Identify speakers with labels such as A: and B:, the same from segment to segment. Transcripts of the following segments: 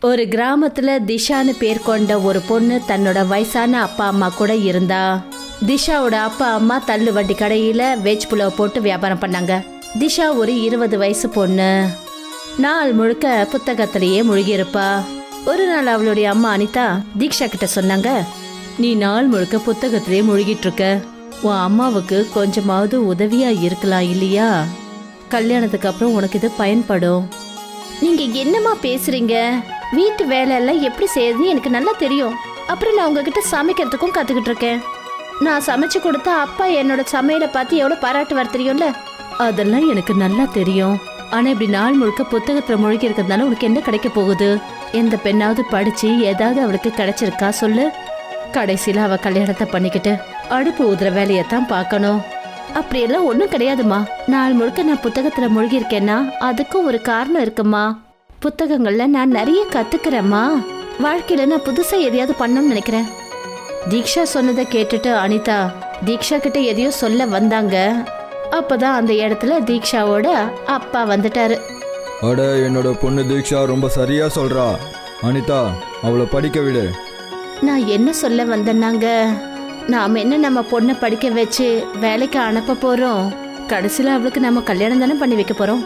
A: ஒரு கிராமத்துல திஷான்னு பேர் கொண்ட ஒரு பொண்ணு தன்னோட வயசான அப்பா அம்மா கூட இருந்தா. திஷாவோட அப்பா அம்மா தள்ளு வண்டி கடையில வெஜ் புலாவ் போட்டு வியாபாரம் பண்ணாங்க. திஷா ஒரு 20 வயசு பொண்ணு. நாள் முழுக்க புத்தகத்திலேயே முழுகி இருப்பா. ஒரு நாள் அவளுடைய அம்மா அனிதா தீக்ஷா கிட்ட சொன்னாங்க, நீ நாள் முழுக்க புத்தகத்திலேயே முழுகிட்டு இருக்க, உன் அம்மாவுக்கு கொஞ்சமாவது உதவியா இருக்கலாம் இல்லையா? கல்யாணத்துக்கு அப்புறம் உனக்கு இது பயன்படும். நீங்க என்னமா பேசுறீங்க? வீட்டு வேலை எல்லாம் எப்படி செய்யறதுன்னு எனக்கு நல்லா தெரியும். அப்புறம் நான் உங்ககிட்ட சமைக்கிறதுக்கும் கத்துக்கிட்டு இருக்கேன். நான் சமைச்சு கொடுத்தா அப்பா என்னோட சமையலை பார்த்து எவ்வளவு பாராட்டுவார் தெரியும்ல? அதெல்லாம் எனக்கு நல்லா தெரியும். ஆனா இப்படி நாள் முழுக்க புத்தகத்துல முழுகி இருக்கிறதுனால உனக்கு என்ன கிடைக்க போகுது? எந்த பெண்ணாவது படிச்சு ஏதாவது அவளுக்கு கிடைச்சிருக்கா சொல்லு? கடைசியில அவ கல்யாணத்தை பண்ணிக்கிட்டு அடுப்பு ஊதுற வேலையத்தான் பார்க்கணும். அப்படியெல்லாம் ஒன்றும் கிடையாதுமா. நாள் முழுக்க நான் புத்தகத்துல முழுகி இருக்கேன்னா அதுக்கும் ஒரு காரணம் இருக்குமா. புத்தகங்கள்ல நான் நிறைய கத்துக்கிறேம்மா. வாழ்க்கையில நான் புதுசா எதையாவது பண்ணணும்னு நினைக்கிறேன். தீக்ஷா சொன்னதை கேட்டுட்டு அனிதா தீக்ஷா கிட்ட எதையோ சொல்ல வந்தாங்க. அப்பதான் அந்த இடத்துல தீக்ஷாவோட அப்பா வந்துட்டாரு.
B: அட, என்னோட பொண்ணு தீக்ஷா ரொம்ப சரியா சொல்றா. அனிதா, அவளை படிக்க விடு.
A: நான் என்ன சொல்ல வந்தேன்னாங்க, நாம என்ன நம்ம பொண்ணை படிக்க வச்சு வேலைக்கு அனுப்ப போறோம்? கடைசியில அவளுக்கு நம்ம கல்யாணம் தானே பண்ணி வைக்க போறோம்.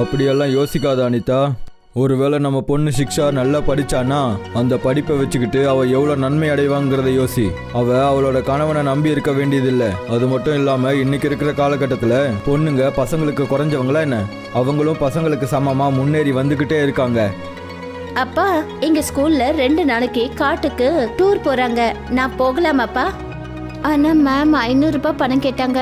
B: அப்படியெல்லாம் யோசிக்காத அனிதா. ஒருவேளை நம்ம பொண்ணு சிக்ஷா நல்லா படிச்சானா அந்த படிப்பை வச்சுக்கிட்டு அவ எவ்வளோ நன்மை அடைவாங்கிறத யோசி. அவளோட கணவனை நம்பி இருக்க வேண்டியதில்லை. அது மட்டும் இல்லாம இன்னைக்கு இருக்கிற காலகட்டத்தில் பொண்ணுங்க பசங்களுக்கு குறைஞ்சவங்களா என்ன? அவங்களும் பசங்களுக்கு சமமா முன்னேறி வந்துகிட்டே இருக்காங்க.
A: அப்பா, எங்க ஸ்கூல்ல 2 நாளைக்கு காட்டுக்கு டூர் போறாங்க. நான் போகலாமாப்பா? ஆனா மேம் 500 ரூபாய் பணம் கேட்டாங்க.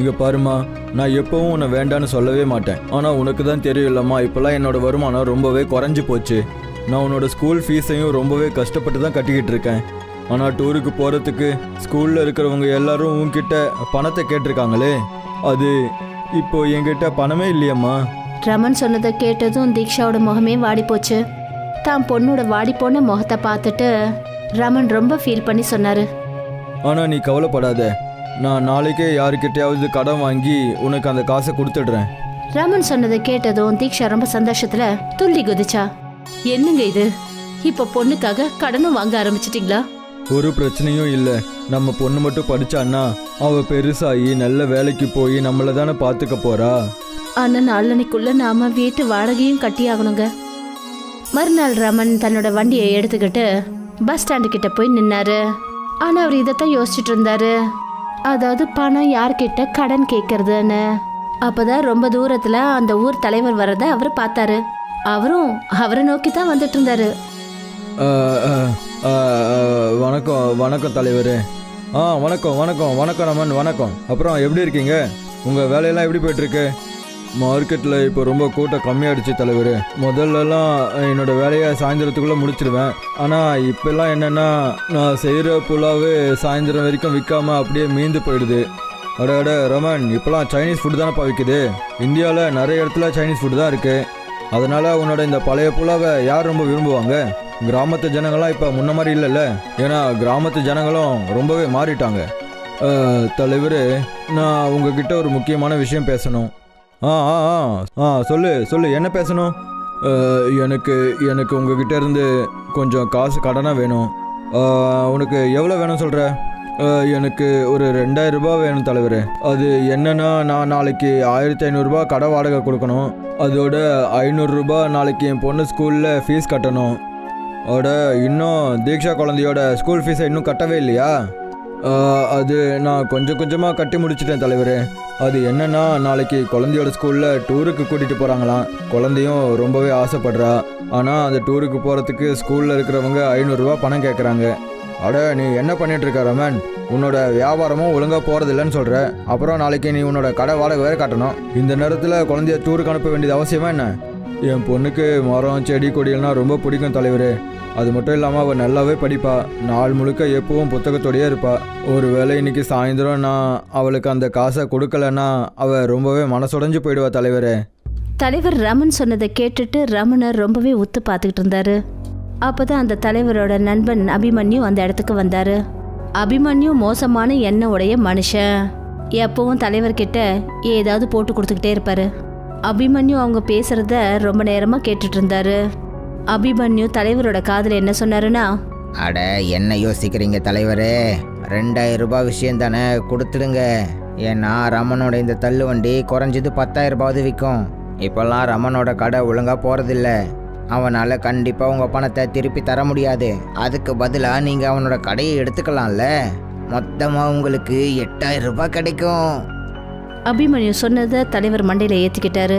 B: இங்க பாருமா, நான் எப்பவும் உன்னை வேண்டான்னு சொல்லவே மாட்டேன். ஆனா உனக்கு தான் தெரியும் இல்லம்மா, இப்பெல்லாம் என்னோட வருமானம் ரொம்பவே குறைஞ்சி போச்சு. நான் உன்னோட ஸ்கூல் ஃபீஸையும் ரொம்பவே கஷ்டப்பட்டு தான் கட்டிக்கிட்டு இருக்கேன். ஆனா டூருக்கு போறதுக்கு ஸ்கூல்ல இருக்கிறவங்க எல்லாரும் உன்கிட்ட பணத்தை கேட்டிருக்காங்களே, அது இப்போ என்கிட்ட பணமே இல்லையம்மா.
A: ரமன் சொன்னதை கேட்டதும் தீக்ஷாவோட முகமே வாடி போச்சு. தான் பொண்ணோட வாடி போன முகத்தை பார்த்துட்டு ரமன் ரொம்ப ஃபீல் பண்ணி சொன்னாரு,
B: ஆனா நீ கவலைப்படாத, நான் நாளைக்கே யாருக்கிட்டையாவது கடன் வாங்கி உனக்கு அந்த காசை கொடுத்துடுறேன்.
A: ரமன் சொன்னதை கேட்டதும் தீக்ஷா ரொம்ப சந்தோஷத்துல துள்ளி குதிச்சா. என்னங்க இது, இப்ப பொண்ணுக்காக கடனும் வாங்க ஆரம்பிச்சிட்டீங்களா?
B: ஒரு பிரச்சனையும் இல்லை. நம்ம பொண்ணு மட்டும் படிச்சான்னா அவ பெருசாகி நல்ல வேலைக்கு போய் நம்மளை தானே பார்த்துக்க போறா.
A: ஆனா நாளன்னைக்குள்ள நாம வீட்டு வாடகையும் கட்டி ஆகணுங்க. மறுநாள் ரமன் தன்னோட வண்டியை எடுத்துக்கிட்டு பஸ் ஸ்டாண்டு கிட்ட போய் நின்னாரு. ஆனா அவர் இதைத்தான் யோசிச்சுட்டு இருந்தாரு, அதாவது பணம் யார்கிட்ட கடன் கேட்கறதுன்னு. அப்பதான் ரொம்ப தூரத்துல அந்த ஊர் தலைவர் வர்றத அவர் பார்த்தாரு. அவரும் அவரை நோக்கி தான் வந்துட்டு இருந்தாரு.
B: வணக்கம் வணக்கம் தலைவரே. வணக்கம் வணக்கம் வணக்கம் ரமன், வணக்கம். அப்புறம் எப்படி இருக்கீங்க? உங்கள் வேலையெல்லாம் எப்படி போயிட்டுருக்கு? மார்க்கெட்டில் இப்போ ரொம்ப கூட்டம் கம்மியாகிடுச்சு தலைவர். முதல்லலாம் என்னோடய வேலையை சாயந்தரத்துக்குள்ளே முடிச்சிடுவேன். ஆனால் இப்போல்லாம் என்னென்னா, நான் செய்கிற புலாவே சாயந்தரம் வரைக்கும் விற்காமல் அப்படியே மீந்து போயிடுது. அட ரமன், இப்போலாம் சைனீஸ் ஃபுட்டு தானேப்பா விற்குது. இந்தியாவில் நிறைய இடத்துல சைனீஸ் ஃபுட்டு தான் இருக்குது. அதனால் உன்னோட இந்த பழைய புலாவை யார் ரொம்ப விரும்புவாங்க? கிராமத்து ஜனங்கள்லாம் இப்போ முன்ன மாதிரி இல்லைல்ல. ஏன்னா கிராமத்து ஜனங்களும் ரொம்பவே மாறிட்டாங்க. தலைவர், நான் உங்ககிட்ட ஒரு முக்கியமான விஷயம் பேசணும். சொல்லு என்ன பேசணும்? எனக்கு உங்ககிட்ட இருந்து கொஞ்சம் காசு கடனாக வேணும். உனக்கு எவ்வளோ வேணும் சொல்கிற? எனக்கு ஒரு 2000 ரூபாய் வேணும் தலைவர். அது என்னன்னா, நான் நாளைக்கு 1500 ரூபாய் கடை வாடகை கொடுக்கணும். அதோட 500 ரூபாய் நாளைக்கு என் பொண்ணு ஸ்கூலில் ஃபீஸ் கட்டணும். இன்னும் தீக்ஷா குழந்தையோட ஸ்கூல் ஃபீஸை இன்னும் கட்டவே இல்லையா? அது நான் கொஞ்சம் கொஞ்சமாக கட்டி முடிச்சிட்டேன் தலைவர். அது என்னன்னா, நாளைக்கு குழந்தையோட ஸ்கூலில் டூருக்கு கூட்டிகிட்டு போகிறாங்களாம். குழந்தையும் ரொம்பவே ஆசைப்படுறா. ஆனால் அந்த டூருக்கு போகிறதுக்கு ஸ்கூலில் இருக்கிறவங்க 500 ரூபா பணம் கேட்குறாங்க. நீ என்ன பண்ணிட்டு இருக்க ரமன்? உன்னோட வியாபாரமும் ஒழுங்காக போகிறதில்லன்னு சொல்கிற. அப்புறம் நாளைக்கு நீ உன்னோட கடை வாடகை வேறு கட்டணும். இந்த நேரத்தில் குழந்தைய டூருக்கு அனுப்ப வேண்டியது அவசியமா என்ன? என் பொண்ணுக்கு மரம் செடி கொடியெல்லாம் ரொம்ப பிடிக்கும் தலைவர். அது மட்டும் இல்லாமல் அவள் நல்லாவே படிப்பா. நாள் முழுக்க எப்பவும் புத்தகத்தோடையே இருப்பா. ஒரு வேளை இன்னைக்கு சாயந்தரம் நான் அவளுக்கு அந்த காசை கொடுக்கலன்னா அவள் ரொம்பவே மனசுடைஞ்சு போயிடுவா தலைவரே.
A: தலைவர் ரமன் சொன்னதை கேட்டுட்டு ரமனை ரொம்பவே உத்து பார்த்துக்கிட்டு இருந்தாரு. அப்பதான் அந்த தலைவரோட நண்பன் அபிமன்யு அந்த இடத்துக்கு வந்தாரு. அபிமன்யு மோசமான எண்ணம் உடைய மனுஷன். எப்பவும் தலைவர்கிட்ட ஏதாவது போட்டு கொடுத்துக்கிட்டே இருப்பாரு. அபிமன்யு அவங்க பேசுறத ரொம்ப நேரமா கேட்டுட்டு இருந்தாரு. அபிமன்யு தலைவரோட காதுல என்ன சொன்னாருன்னா,
C: அட என்ன யோசிக்கிறீங்க தலைவரே, 2000 ரூபாய் விஷயம் தானே, கொடுத்துடுங்க. ஏன்னா ரமனோட இந்த தள்ளு வண்டி குறைஞ்சது 10,000 ரூபாவது விற்கும். இப்போல்லாம் ரமனோட கடை ஒழுங்காக போகிறதில்ல. அவனால் கண்டிப்பாக உங்கள் பணத்தை திருப்பி தர முடியாது. அதுக்கு பதிலாக நீங்கள் அவனோட கடையை எடுத்துக்கலாம்ல. மொத்தமாக உங்களுக்கு 8,000 ரூபாய் கிடைக்கும்.
A: அபிமன்யு சொன்னதை தலைவர் மண்டையில ஏத்திக்கிட்டாரு.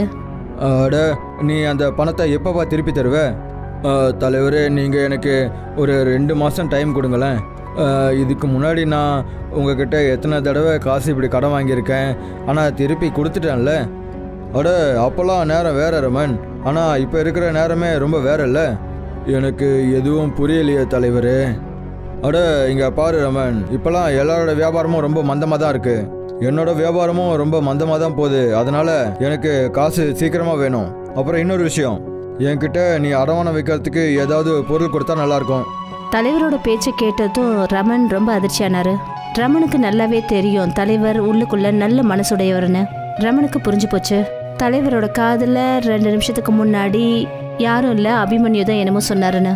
B: அட நீ அந்த பணத்தை எப்போப்பா திருப்பி தருவ? தலைவரே, நீங்கள் எனக்கு ஒரு 2 மாதம் டைம் கொடுங்களேன். இதுக்கு முன்னாடி நான் உங்ககிட்ட எத்தனை தடவை காசு இப்படி கடன் வாங்கியிருக்கேன், ஆனால் திருப்பி கொடுத்துட்டேன்ல. அட அப்போல்லாம் நேரம் வேற ரமன், ஆனால் இப்போ இருக்கிற நேரமே ரொம்ப வேற இல்லை. எனக்கு எதுவும் புரியலையே தலைவரே. அட இங்கே பாரு ரமன், இப்போல்லாம் எல்லாரோட வியாபாரமும் ரொம்ப மந்தமாக தான் இருக்குது. என்னோட வியாபாரமும் ரொம்ப மந்தமாக தான் போகுது. அதனால் எனக்கு காசு சீக்கிரமாக வேணும். அப்புறம் இன்னொரு விஷயம், என்கிட்ட நீ அடமானம் வைக்கிறதுக்கு ஏதாவது பொருள் கொடுத்தா நல்லாயிருக்கும்.
A: தலைவரோட பேச்சை கேட்டதும் ரமன் ரொம்ப அதிர்ச்சியானாரு. ரமனுக்கு நல்லாவே தெரியும் தலைவர் உள்ளுக்குள்ள நல்ல மனசுடையவர்னு. ரமனுக்கு புரிஞ்சு போச்சு. தலைவரோட காதுல 2 நிமிஷத்துக்கு முன்னாடி யாரும் இல்ல, அபிமன்யு தான் என்னமோ சொன்னாருன்னு.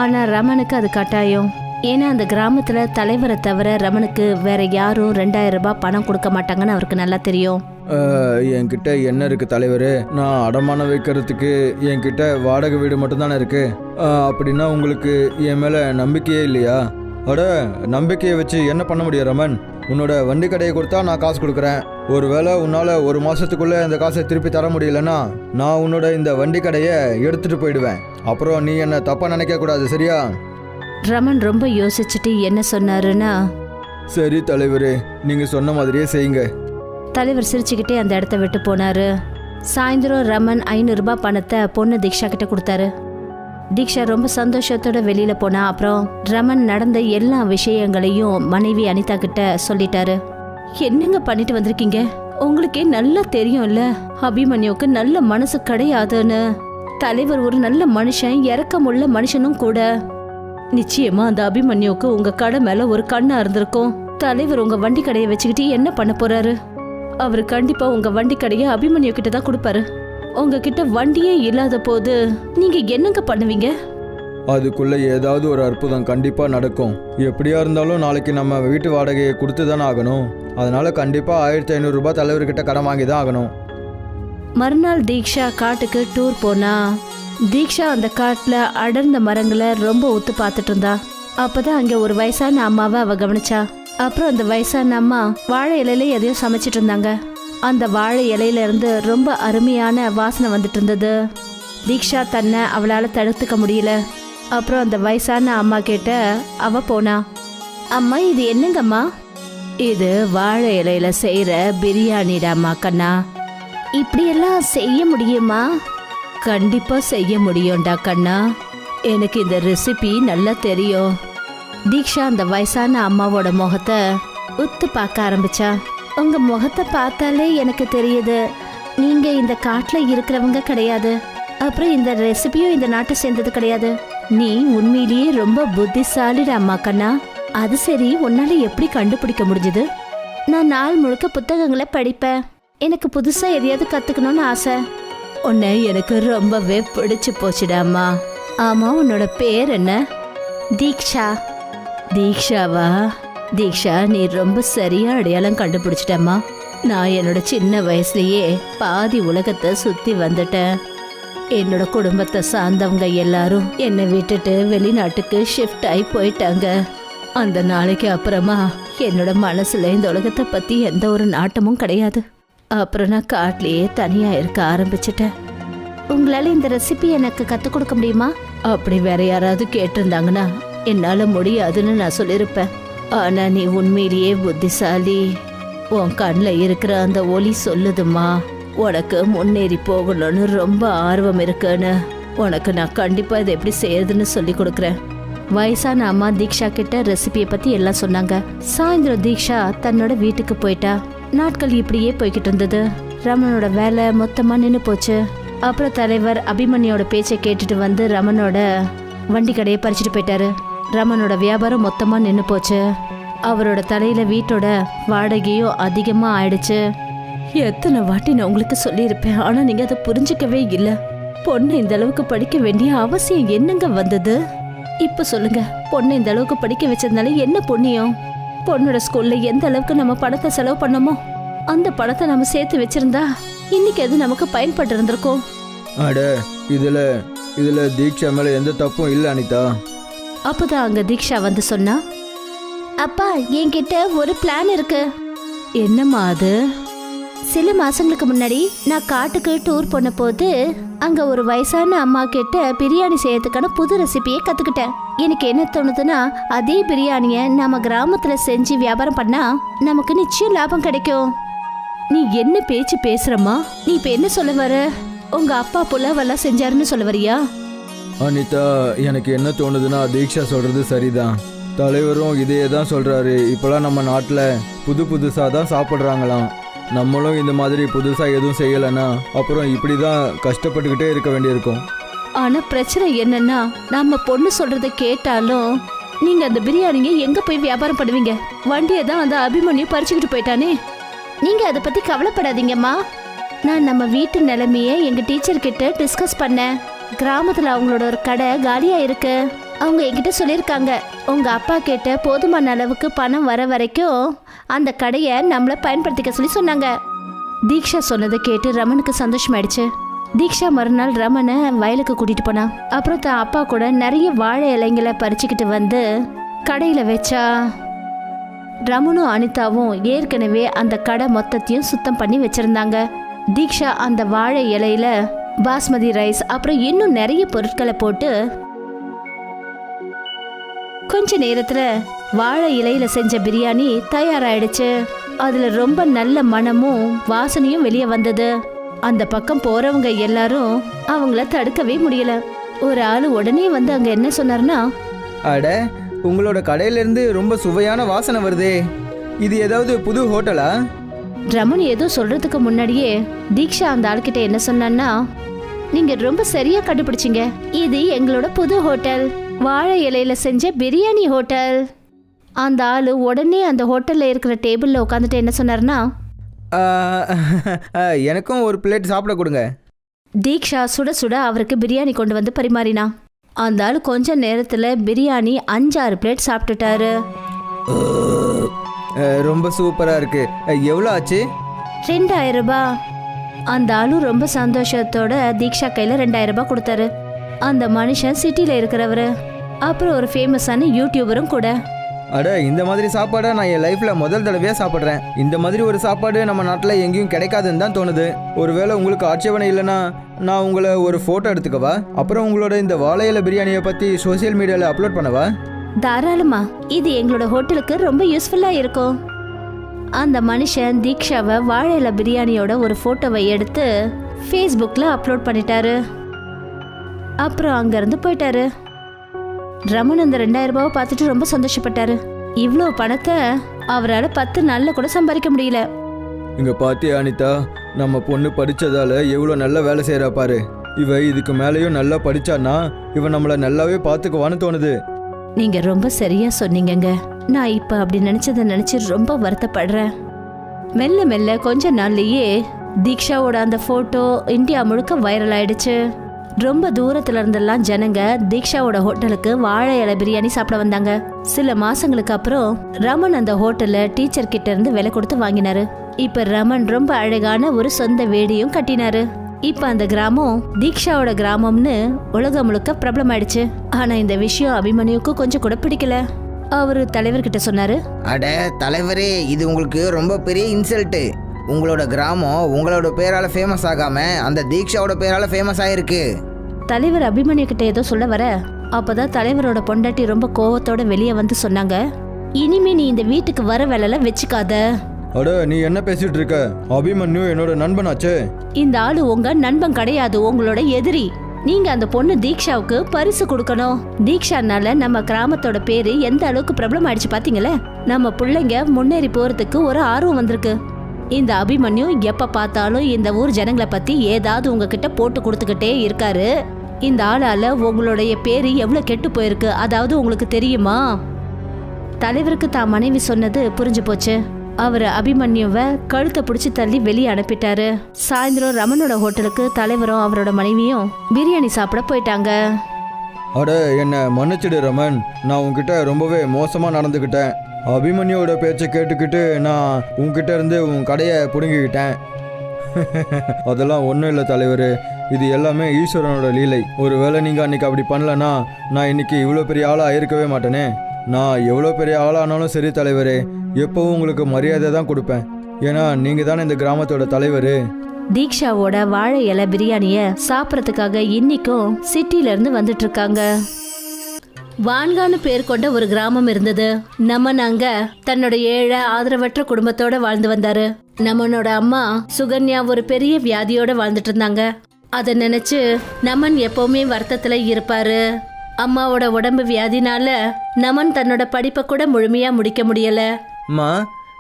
A: ஆனா ரமனுக்கு அது கட்டாயம். ஏன்னா அந்த கிராமத்துல தலைவரை தவிர ரமனுக்கு வேற யாரும் 2000 ரூபாய் பணம் கொடுக்க மாட்டாங்கன்னு அவருக்கு நல்லா தெரியும்.
B: என்கிட்ட என்ன இருக்குது தலைவர்? நான் அடமானம் வைக்கிறதுக்கு என்கிட்ட வாடகை வீடு மட்டும்தானே இருக்குது. அப்படின்னா உங்களுக்கு என் மேலே நம்பிக்கையே இல்லையா? அட நம்பிக்கையை வச்சு என்ன பண்ண முடியும் ரமன்? உன்னோட வண்டி கடையை கொடுத்தா நான் காசு கொடுக்குறேன். ஒருவேளை உன்னால் 1 மாதத்துக்குள்ளே இந்த காசை திருப்பி தர முடியலன்னா நான் உன்னோட இந்த வண்டி கடையை எடுத்துகிட்டு போயிடுவேன். அப்புறம் நீ என்ன தப்பாக நினைக்கக்கூடாது, சரியா?
A: ரமன் ரொம்ப யோசிச்சுட்டு என்ன சொன்னாருன்னா,
B: சரி தலைவரே, நீங்கள் சொன்ன மாதிரியே செய்யுங்க.
A: தலைவர் சிரிச்சுக்கிட்டே அந்த இடத்த விட்டு போனாரு. சாயந்தரம் ரமன் 500 ரூபாய் பணத்தை பொண்ணு தீக்ஷா கிட்ட கொடுத்தாரு. தீக்ஷா ரொம்ப சந்தோஷத்தோட வெளியில போனா. அப்புறம் ரமன் நடந்த எல்லா விஷயங்களையும் மனைவி அனிதா கிட்ட சொல்லிட்டாரு. என்னங்க பண்ணிட்டு வந்திருக்கீங்க? உங்களுக்கே நல்லா தெரியும்ல அபிமன்யுக்கு நல்ல மனசு கிடையாதுன்னு. தலைவர் ஒரு நல்ல மனுஷன், இரக்கமுள்ள மனுஷனும் கூட. நிச்சயமா அந்த அபிமன்யுக்கு உங்க கடை மேல ஒரு கண்ணா இருந்திருக்கும். தலைவர் உங்க வண்டி கடையை வச்சுக்கிட்டு என்ன பண்ண போறாரு? அவரு கண்டிப்பா உங்க வண்டி கடையை அபிமன்யு கிட்ட தான் கொடுப்பாரு. உங்ககிட்ட வண்டியே இல்லாத போது நீங்க என்னங்க பண்ணுவீங்க?
B: அதுக்குள்ள ஏதாவது ஒரு அற்புதம் கண்டிப்பா நடக்கும். எப்படியா இருந்தாலும் நாளைக்கு நம்ம வீட்டு வாடகையை கொடுத்து தானே ஆகணும். அதனால கண்டிப்பா 1500 ரூபாய் தலைவர்கிட்ட கடன் வாங்கி தான் ஆகணும்.
A: மறுநாள் தீக்ஷா காட்டுக்கு டூர் போனா. தீக்ஷா அந்த காட்டுல அடர்ந்த மரங்களை ரொம்ப ஒத்து பார்த்துட்டு இருந்தா. அப்பதான் அங்க ஒரு வயசான அம்மாவை அவ கவனிச்சா. அப்புறம் அந்த வயசான அம்மா வாழை இலையில எதையோ சமைச்சிட்டு இருந்தாங்க. அந்த வாழை இலையில இருந்து ரொம்ப அருமையான வாசனை வந்துட்டு இருந்தது. தீக்ஷா தன்னை அவளால தடுத்துக்க முடியல. அப்புறம் அந்த வயசான அம்மா கிட்ட அவ போனா. அம்மா, இது என்னங்கம்மா? இது வாழை இலையில செய்யற பிரியாணிடாமா கண்ணா. இப்படியெல்லாம் செய்ய முடியுமா? கண்டிப்பா செய்ய முடியும்டா கண்ணா. எனக்கு இந்த ரெசிபி நல்லா தெரியும். தீக்ஷா அந்த வயசான அம்மாவோட முகத்தை உத்து பார்க்க ஆரம்பிச்சா. உங்க முகத்தை பார்த்தாலே எனக்கு தெரியுது நீங்க இந்த காட்டுல இருக்கிறவங்க கிடையாது. அப்புறம் இந்த ரெசிபியும் இந்த நாட்டை சேர்ந்தது கிடையாது. நீ உண்மையிலேயே ரொம்ப புத்திசாலிடா அம்மா கண்ணா. அது சரி, உன்னால எப்படி கண்டுபிடிக்க முடிஞ்சது? நான் நாள் முழுக்க புத்தகங்களை படிப்பேன். எனக்கு புதுசா எதையாவது கத்துக்கணும்னு ஆசை. உன்னை எனக்கு ரொம்பவே பிடிச்சு போச்சுடாமா. ஆமா, உன்னோட பேர் என்ன? தீக்ஷா. தீக்ஷாவா? தீக்ஷா, நீ ரொம்ப சரியா அடையாளம் கண்டுபிடிச்சிட்டம்மா. நான் என்னோட சின்ன வயசுலயே பாதி உலகத்தை சுத்தி வந்துட்டேன். என்னோட குடும்பத்தை சார்ந்தவங்க எல்லாரும் என்னை விட்டுட்டு வெளிநாட்டுக்கு ஷிஃப்ட் ஆகி போயிட்டாங்க. அந்த நாளைக்கு அப்புறமா என்னோட மனசுல இந்த உலகத்தை பத்தி எந்த ஒரு நாட்டமும் கிடையாது. அப்புறம் நான் காட்டிலேயே தனியா இருக்க ஆரம்பிச்சிட்டேன். உங்களால இந்த ரெசிபி எனக்கு கற்றுக் கொடுக்க முடியுமா? அப்படி வேற யாராவது கேட்டிருந்தாங்கன்னா என்னால முடியாதுன்னு நான் சொல்லியிருப்பேன். ஆனா நீ உண்மையிலேயே புத்திசாலி. உன் கண்ணில் இருக்கிற அந்த ஒளி சொல்லுதுமா, உனக்கு முன்னேறி போகணும்னு ரொம்ப ஆர்வம் இருக்குன்னு. உனக்கு நான் கண்டிப்பா இதை எப்படி செய்யறதுன்னு சொல்லி கொடுக்குறேன். வயசான அம்மா தீக்ஷா கிட்ட ரெசிபியை பத்தி எல்லாம் சொன்னாங்க. சாயந்தரம் தீக்ஷா தன்னோட வீட்டுக்கு போயிட்டா. நாட்கள் இப்படியே போய்கிட்டு இருந்தது. ரமனோட வேலை மொத்தமா நின்று போச்சு. அப்புறம் தலைவர் அபிமன்யோட பேச்சை கேட்டுட்டு வந்து ரமனோட வண்டி கடையை பறிச்சுட்டு போயிட்டாரு. ரமனோட வியாபாரம் மொத்தமா நின்று போச்சு. அவரோட தலையில வீட்டோட வாடகையும் அதிகமா ஆயிடுச்சு. எத்தனை வாட்டி நான் உங்களுக்கு சொல்லியிருப்பேன், ஆனா நீங்க அதை புரிஞ்சுக்கவே இல்லை. பொண்ணு இந்த அளவுக்கு படிக்க வேண்டிய அவசியம் என்னங்க வந்தது? இப்ப சொல்லுங்க, பொண்ணு இந்த அளவுக்கு படிக்க வச்சதுனால என்ன புண்ணியம்? பொண்ணோட ஸ்கூல்ல எந்த அளவுக்கு நம்ம பணத்தை செலவு பண்ணோமோ அந்த பணத்தை நம்ம சேர்த்து வச்சிருந்தா இன்னைக்கு அது நமக்கு பயன்பட்டு இருந்திருக்கும்.
B: அட இதுல தீக்ஷா மேல எந்த தப்பும் இல்லை அனிதா.
A: அப்பதான் அங்க தீக்ஷா வந்து சொன்னா, அப்பா என்கிட்ட ஒரு பிளான் இருக்கு. என்னம்மா அது? சில மாசங்களுக்கு முன்னாடி நான் காட்டுக்கு டூர் போன போது அங்க ஒரு வயசான அம்மா கிட்ட பிரியாணி செய்யறதுக்கான புது ரெசிபியை கத்துக்கிட்டேன். எனக்கு என்ன தோணுதுன்னா, அதே பிரியாணிய நம்ம கிராமத்துல செஞ்சு வியாபாரம் பண்ணா நமக்கு நிச்சயம் லாபம் கிடைக்கும். நீ என்ன பேச்சு பேசுறமா? நீ இப்ப என்ன சொல்ல வர? உங்க அப்பா புலாவெல்லாம் செஞ்சாருன்னு சொல்ல வரியா?
B: அனிதா, எனக்கு என்ன தோணுதுன்னா தீக்ஷா சொல்றது சரிதான். தலைவரும் இதையே தான் சொல்றாரு. இப்போலாம் நம்ம நாட்டில் புதுசாக தான் சாப்பிட்றாங்களாம். நம்மளும் இந்த மாதிரி புதுசாக எதுவும் செய்யலைன்னா அப்புறம் இப்படி தான் கஷ்டப்பட்டுக்கிட்டே இருக்க வேண்டியிருக்கும்.
A: ஆனா பிரச்சனை என்னன்னா, நம்ம பொண்ணு சொல்றதை கேட்டாலும் நீங்க அந்த பிரியாணியை எங்க போய் வியாபாரம் பண்ணுவீங்க? வண்டியை தான் அந்த அபிமன்யு பறிச்சுக்கிட்டு போயிட்டானே. நீங்க அதை பத்தி கவலைப்படாதீங்கம்மா. நான் நம்ம வீட்டு நிலைமையை எங்க டீச்சர் கிட்ட டிஸ்கஸ் பண்ணேன். கிராமத்துல அவங்களோட ஒரு கடை காலியா இருக்கு. அவங்க என்கிட்ட சொல்லியிருக்காங்க, உங்க அப்பா கிட்ட போதுமான அளவுக்கு பணம் வர வரைக்கும் அந்த கடையை நம்மள பயன்படுத்திக்க சொல்லி சொன்னாங்க. தீக்ஷா சொன்னதை கேட்டு ரமனுக்கு சந்தோஷமாயிடுச்சு. தீக்ஷா மறுநாள் ரமனை வயலுக்கு கூட்டிட்டு போனா. அப்புறம் தான் அப்பா கூட நிறைய வாழை இலைங்களை பறிச்சுக்கிட்டு வந்து கடையில வச்சா. ரமனும் அனிதாவும் ஏற்கனவே அந்த கடை மொத்தத்தையும் சுத்தம் பண்ணி வச்சிருந்தாங்க. தீக்ஷா அந்த வாழை இலையில பாஸ்மதி ரைஸ் அப்புறம் இன்னும் நிறைய பொருட்களை போட்டு கொஞ்ச நேரத்துல வாழை இலையில செஞ்ச பிரியாணி தயாராயிடுச்சு. அதுல ரொம்ப நல்ல மணமும் வாசனையும் வெளியே வந்தது. அந்த பக்கம் போறவங்க எல்லாரும் அவங்கள தடுக்கவே முடியல. ஒரு ஆளு உடனே வந்து அங்க என்ன சொன்னார்னா,
B: அட, உங்களோட கடையிலேருந்து ரொம்ப சுவையான வாசனை வருதே. இது ஏதாவது புது ஹோட்டலா?
A: ரமன் ஏதோ சொல்றதுக்கு முன்னாடியே தீக்ஷா அந்த ஆளுகிட்ட என்ன சொன்னான்னா, நீங்க ரொம்ப சரியா கண்டுபிடிச்சிங்க. இது எங்களோட புது ஹோட்டல், வாழை இலையில செஞ்ச பிரியாணி ஹோட்டல். அந்த ஆளு உடனே அந்த ஹோட்டல்ல இருக்கிற டேபிள்ல உட்காந்துட்டு என்ன சொன்னார்னா,
B: எனக்கும் ஒரு பிளேட் சாப்பிட கொடுங்க.
A: தீக்ஷா சுட சுட அவருக்கு பிரியாணி கொண்டு வந்து பரிமாறினா. அந்த ஆளு கொஞ்ச நேரத்துல பிரியாணி 5-6 பிளேட் சாப்பிட்டுட்டாரு.
B: ரொம்ப சூப்பரா இருக்கு. எவ்வளோ ஆச்சு?
A: 2000 ரூபாய். அந்த ஆளு ரொம்ப சந்தோஷத்தோட தீக்ஷா கையில 2000 ரூபாய் கொடுத்தாரு. அந்த மனுஷன் சிட்டில இருக்கிறவரு, அப்புறம் ஒரு ஃபேமஸான யூடியூபரும் கூட.
B: அட, இந்த மாதிரி சாப்பாடை நான் என் லைஃப்பில் முதல் தடவையாக சாப்பிட்றேன். இந்த மாதிரி ஒரு சாப்பாடு நம்ம நாட்டில் எங்கேயும் கிடைக்காதுன்னு தான் தோணுது. ஒருவேளை உங்களுக்கு ஆட்சேபனை இல்லைன்னா நான் உங்களை ஒரு ஃபோட்டோ எடுத்துக்கவா? அப்புறம் உங்களோட இந்த வாழை இலை பிரியாணியை பற்றி சோசியல் மீடியாவில் அப்லோட் பண்ணவா?
A: தாராளமா, இது எங்களோட ஹோட்டலுக்கு ரொம்ப யூஸ்ஃபுல்லா இருக்கும். அந்த மனுஷன் தீக்ஷாவை வாழை இலை பிரியாணியோட ஒரு ஃபோட்டோவை எடுத்து ஃபேஸ்புக்கில் அப்லோட் பண்ணிட்டாரு. அப்புறம் அங்கேருந்து போயிட்டாரு. ரமன் அந்த 2000 ரூபாவை பார்த்துட்டு ரொம்ப சந்தோஷப்பட்டாரு. இவ்வளோ பணத்தை அவரால் 10 நாளில் கூட சம்பாதிக்க முடியல.
B: இங்கே பாத்தியா அனிதா, நம்ம பொண்ணு படித்ததால எவ்வளோ நல்ல வேலை செய்கிறா பாரு. இவ இதுக்கு மேலேயும் நல்லா படித்தான்னா இவன் நம்மளை நல்லாவே பார்த்துக்குவான்னு தோணுது.
A: நீங்க ரொம்ப சரியா சொன்னீங்கங்க. நான் இப்ப அப்படி நினைச்சதை நினைச்சு ரொம்ப வருத்தப்படுறேன். மெல்ல மெல்ல கொஞ்ச நாள்லயே தீக்ஷாவோட அந்த போட்டோ இந்தியா முழுக்க வைரல் ஆயிடுச்சு. ரொம்ப தூரத்துல இருந்தெல்லாம் ஜனங்க தீக்ஷாவோட ஹோட்டலுக்கு வாழை இலை பிரியாணி சாப்பிட வந்தாங்க. சில மாசங்களுக்கு அப்புறம் ரமன் அந்த ஹோட்டல்ல டீச்சர் கிட்ட இருந்து விலை கொடுத்து வாங்கினாரு. இப்ப ரமன் ரொம்ப அழகான ஒரு சொந்த வீடையும் கட்டினாரு. இப்ப அந்த கிராமம் தீக்ஷாவோட கிராமம்னு உலகம் முழுக்க பிரபலம் ஆயிடுச்சு. ஆனா இந்த விஷயம் அபிமன்யுக்கு கொஞ்சம் கூட பிடிக்கல. அவரு தலைவர்கிட்ட சொன்னாரு,
C: அட தலைவரே, இது உங்களுக்கு ரொம்ப பெரிய இன்சல்ட்டு. உங்களோட கிராமம் உங்களோட பேரால ஃபேமஸ் ஆகாம அந்த தீக்ஷாவோட பேரால ஃபேமஸ் ஆயிருக்கு.
A: தலைவர் அபிமன்யு கிட்ட ஏதோ சொல்ல வர, அப்பதான் தலைவரோட பொண்டாட்டி ரொம்ப கோவத்தோட வெளியே வந்து சொன்னாங்க, இனிமே நீ இந்த வீட்டுக்கு வர வேலைல வச்சுக்காத.
B: அட, நீ என்ன பேசிட்டு இருக்க? அபிமன்யு என்னோட நண்பனாச்சே.
A: இந்த ஆளு உங்க நண்பன் கிடையாது, உங்களோட எதிரி. நீங்க அந்த பொண்ணு தீக்ஷாவுக்கு பரிசு கொடுக்கணும். தீக்ஷானால நம்ம கிராமத்தோட பேரு எந்த அளவுக்கு பிரபலம் ஆயிடுச்சு பாத்தீங்களே. நம்ம பிள்ளைங்க முன்னேறி போறதுக்கு ஒரு ஆர்வம் வந்திருக்கு. இந்த அபிமன்யு எப்ப பார்த்தாலும் இந்த ஊர் ஜனங்களை பத்தி ஏதாவது உங்ககிட்ட போட்டு கொடுத்துக்கிட்டே இருக்காரு. இந்த ஆளால உங்களுடைய பேரு எவ்வளவு கெட்டு போயிருக்கு, அதாவது உங்களுக்கு தெரியுமா? தலைவருக்கு தான் மனைவி சொன்னது புரிஞ்சு போச்சு. அவர் அபிமன்யுவை கழுத்தை பிடிச்சி தள்ளி வெளியே அனுப்பிட்டாரு. சாயந்தரம் ரமனோட ஹோட்டலுக்கு தலைவரும் அவரோட மனைவியும் பிரியாணி சாப்பிட போயிட்டாங்க.
B: அட என்னை மன்னிச்சிடு ரமன், நான் உன்கிட்ட ரொம்பவே மோசமாக நடந்துக்கிட்டேன். அபிமன்யோட பேச்சை கேட்டுக்கிட்டு நான் உன்கிட்ட இருந்து உன் கடையை பிடுங்கிக்கிட்டேன். அதெல்லாம் ஒன்றும் இல்லை தலைவர், இது எல்லாமே ஈஸ்வரனோட லீலை. ஒருவேளை நீங்கள் அன்றைக்கி அப்படி பண்ணலன்னா நான் இன்னைக்கு இவ்வளோ பெரிய ஆளாக இருக்கவே மாட்டேனே. நான் எவ்வளோ பெரிய ஆளானாலும் சரி தலைவரே, எப்பவும் உங்களுக்கு மரியாதை தான் கொடுப்பேன். ஏன்னா நீங்கள் தானே இந்த கிராமத்தோட தலைவர்.
A: தீக்ஷாவோட வாழை இலை பிரியாணிய சாப்பிட்றதுக்காக இன்னைக்கும் சிட்டில இருந்து வந்துட்டு இருக்காங்க. வான்கான்னு பேர் கொண்ட ஒரு கிராமம் இருந்தது. நமன் அங்க தன்னோட ஏழை ஆதரவற்ற குடும்பத்தோட வாழ்ந்து வந்தாரு. நமனோட அம்மா சுகன்யா ஒரு பெரிய வியாதியோட வாழ்ந்துட்டு இருந்தாங்க. அத நினைச்சு நமன் எப்பவுமே வருத்தத்துல இருப்பாரு. அம்மாவோட உடம்பு வியாதினால நமன் தன்னோட படிப்பை கூட முழுமையா முடிக்க முடியல.
D: அம்மா,